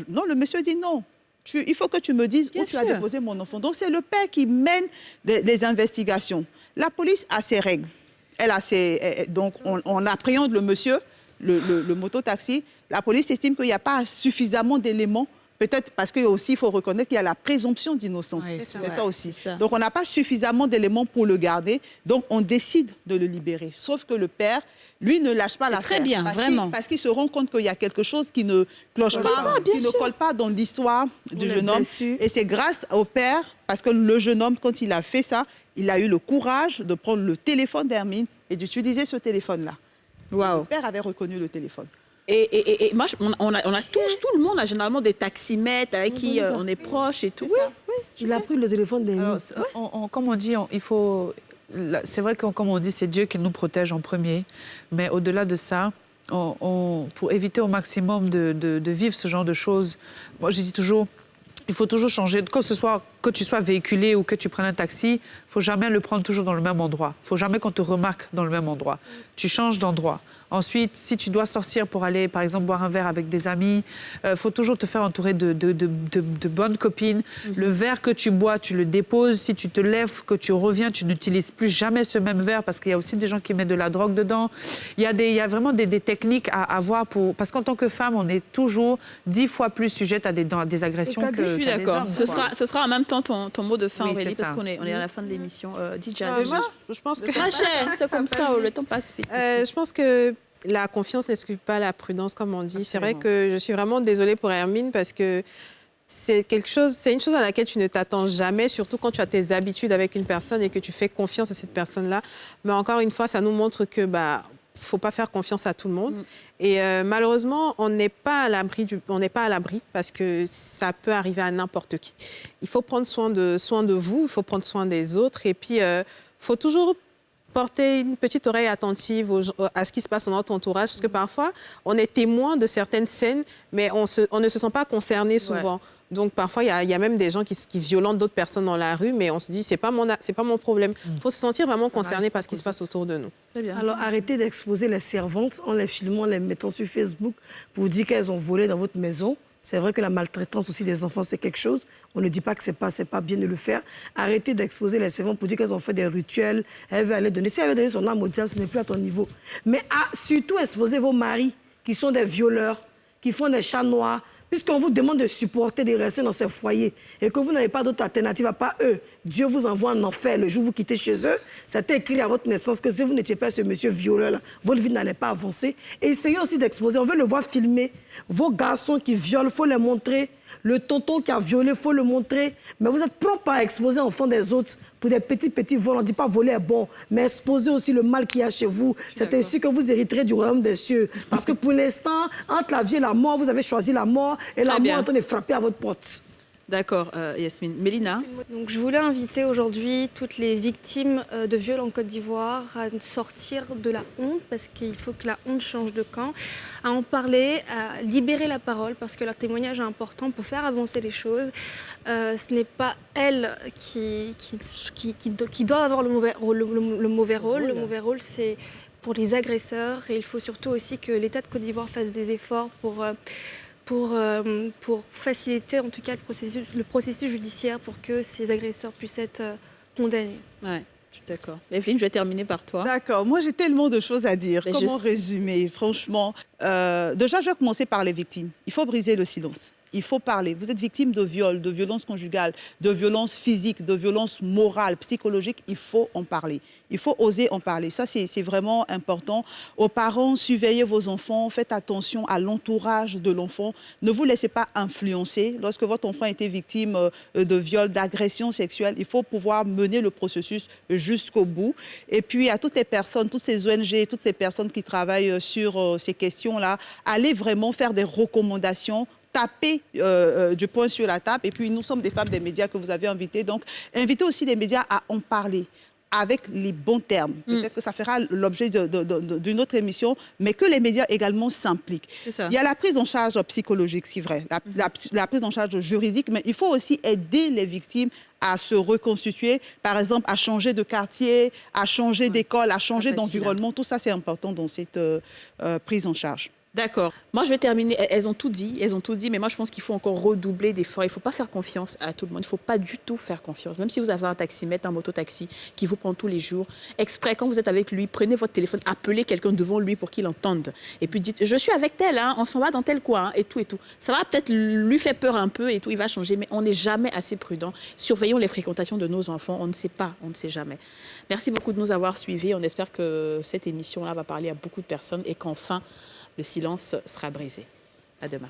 Speaker 9: non, le monsieur dit non. Il faut que tu me dises où tu as déposé mon enfant. Donc, c'est le père qui mène des investigations. La police a ses règles. Elle a donc, on appréhende le monsieur, le mototaxi. La police estime qu'il n'y a pas suffisamment d'éléments. Peut-être parce qu'il faut reconnaître qu'il y a la présomption d'innocence. Oui, c'est ça aussi. Donc, on n'a pas suffisamment d'éléments pour le garder. Donc, on décide de le libérer. Sauf que le père, lui, ne lâche pas l'affaire.
Speaker 1: Très bien, vraiment.
Speaker 9: Parce qu'il se rend compte qu'il y a quelque chose qui ne cloche pas, qui ne colle pas dans l'histoire du jeune homme. Et c'est grâce au père, parce que le jeune homme, quand il a fait ça, il a eu le courage de prendre le téléphone d'Hermine et d'utiliser ce téléphone-là. Wow. Le père avait reconnu le téléphone.
Speaker 1: Et moi, on a tous, tout le monde a généralement des taximètres avec qui on est proche et tout. Oui,
Speaker 3: il a pris le téléphone d'Hermine.
Speaker 4: Comme on dit, il faut... C'est vrai que, comme on dit, c'est Dieu qui nous protège en premier. Mais au-delà de ça, pour éviter au maximum de vivre ce genre de choses, moi, je dis toujours, il faut toujours changer. Que tu sois véhiculé ou que tu prennes un taxi, il ne faut jamais le prendre toujours dans le même endroit. Il ne faut jamais qu'on te remarque dans le même endroit. Tu changes d'endroit. Ensuite, si tu dois sortir pour aller, par exemple, boire un verre avec des amis, faut toujours te faire entourer de bonnes copines. Le verre que tu bois, tu le déposes. Si tu te lèves, que tu reviens, tu n'utilises plus jamais ce même verre parce qu'il y a aussi des gens qui mettent de la drogue dedans. Il y a vraiment des techniques à avoir parce qu'en tant que femme, on est toujours 10 fois plus sujette à des agressions que
Speaker 1: je suis d'accord. Ce sera en même temps ton mot de fin,
Speaker 4: oui,
Speaker 1: Aurélie, parce qu'on est à la fin de l'émission. Dija,
Speaker 2: je pense que...
Speaker 1: c'est comme ça, le temps passe vite.
Speaker 2: Je pense que la confiance n'exclut pas la prudence, comme on dit. Absolument. C'est vrai que je suis vraiment désolée pour Hermine parce que c'est une chose à laquelle tu ne t'attends jamais, surtout quand tu as tes habitudes avec une personne et que tu fais confiance à cette personne-là. Mais encore une fois, ça nous montre que faut pas faire confiance à tout le monde. Et malheureusement, on n'est pas à l'abri parce que ça peut arriver à n'importe qui. Il faut prendre soin de vous, il faut prendre soin des autres et puis faut toujours porter une petite oreille attentive à ce qui se passe dans notre entourage parce que parfois, on est témoin de certaines scènes, mais on ne se sent pas concerné souvent. Ouais. Donc, parfois, il y a même des gens qui violentent d'autres personnes dans la rue, mais on se dit, c'est pas mon problème. Il faut se sentir vraiment concerné par ce qui se passe autour de nous.
Speaker 3: Très bien. Alors, arrêtez d'exposer les servantes en les filmant, en les mettant sur Facebook pour dire qu'elles ont volé dans votre maison. C'est vrai que la maltraitance aussi des enfants, c'est quelque chose. On ne dit pas que c'est pas bien de le faire. Arrêtez d'exposer les servantes pour dire qu'elles ont fait des rituels. Elle veut aller donner. Si elle veut donner son âme au diable, ce n'est plus à ton niveau. Mais surtout exposer vos maris qui sont des violeurs, qui font des chats noirs, Puisqu'on vous demande de supporter, de rester dans ces foyers et que vous n'avez pas d'autre alternative à part eux, Dieu vous envoie en enfer le jour où vous quittez chez eux. C'était écrit à votre naissance que si vous n'étiez pas ce monsieur violeur-là, votre vie n'allait pas avancer. Et essayez aussi d'exposer. On veut le voir filmer. Vos garçons qui violent, il faut les montrer. Le tonton qui a violé, il faut le montrer. Mais vous êtes prompt à exposer l'enfant des autres pour des petits vols. On ne dit pas voler est bon, mais exposer aussi le mal qu'il y a chez vous. C'est ainsi que vous hériterez du royaume des cieux. Parce que pour l'instant, entre la vie et la mort, vous avez choisi la mort et la mort est en train de frapper à votre porte.
Speaker 1: D'accord, Yasmine. Mélina?
Speaker 5: Donc, je voulais inviter aujourd'hui toutes les victimes de viols en Côte d'Ivoire à sortir de la honte, parce qu'il faut que la honte change de camp, à en parler, à libérer la parole, parce que leur témoignage est important pour faire avancer les choses. Ce n'est pas elles qui doivent avoir le mauvais rôle. Le mauvais rôle, c'est pour les agresseurs. Et il faut surtout aussi que l'État de Côte d'Ivoire fasse des efforts pour faciliter en tout cas le processus judiciaire pour que ces agresseurs puissent être condamnés.
Speaker 1: Ouais, je suis d'accord. Evelyne, je vais terminer par toi.
Speaker 9: D'accord, moi j'ai tellement de choses à dire.
Speaker 1: Mais
Speaker 9: comment résumer, franchement déjà, je vais commencer par les victimes. Il faut briser le silence. Il faut parler. Vous êtes victime de viol, de violence conjugale, de violence physique, de violence morale, psychologique. Il faut en parler. Il faut oser en parler. Ça, c'est vraiment important. Aux parents, surveillez vos enfants. Faites attention à l'entourage de l'enfant. Ne vous laissez pas influencer. Lorsque votre enfant a été victime de viol, d'agression sexuelle, il faut pouvoir mener le processus jusqu'au bout. Et puis, à toutes les personnes, toutes ces ONG, toutes ces personnes qui travaillent sur ces questions-là, allez vraiment faire des recommandations. Taper du poing sur la table. Et puis, nous sommes des femmes des médias que vous avez invitées. Donc, invitez aussi les médias à en parler avec les bons termes. Peut-être que ça fera l'objet d'une autre émission, mais que les médias également s'impliquent. Il y a la prise en charge psychologique, c'est vrai, la prise en charge juridique, mais il faut aussi aider les victimes à se reconstituer, par exemple, à changer de quartier, à changer d'école, à changer d'environnement. Tout ça, c'est important dans cette prise en charge.
Speaker 1: D'accord. Moi, je vais terminer. Elles ont tout dit, mais moi, je pense qu'il faut encore redoubler d'efforts. Il ne faut pas faire confiance à tout le monde. Il ne faut pas du tout faire confiance. Même si vous avez un taximètre, un mototaxi qui vous prend tous les jours, exprès, quand vous êtes avec lui, prenez votre téléphone, appelez quelqu'un devant lui pour qu'il entende. Et puis dites, je suis avec tel, hein, on s'en va dans tel coin, et tout, et tout. Ça va peut-être lui faire peur un peu, et tout, il va changer, mais on n'est jamais assez prudent. Surveillons les fréquentations de nos enfants. On ne sait pas, on ne sait jamais. Merci beaucoup de nous avoir suivis. On espère que cette émission-là va parler à beaucoup de personnes et qu'enfin, le silence sera brisé. À demain.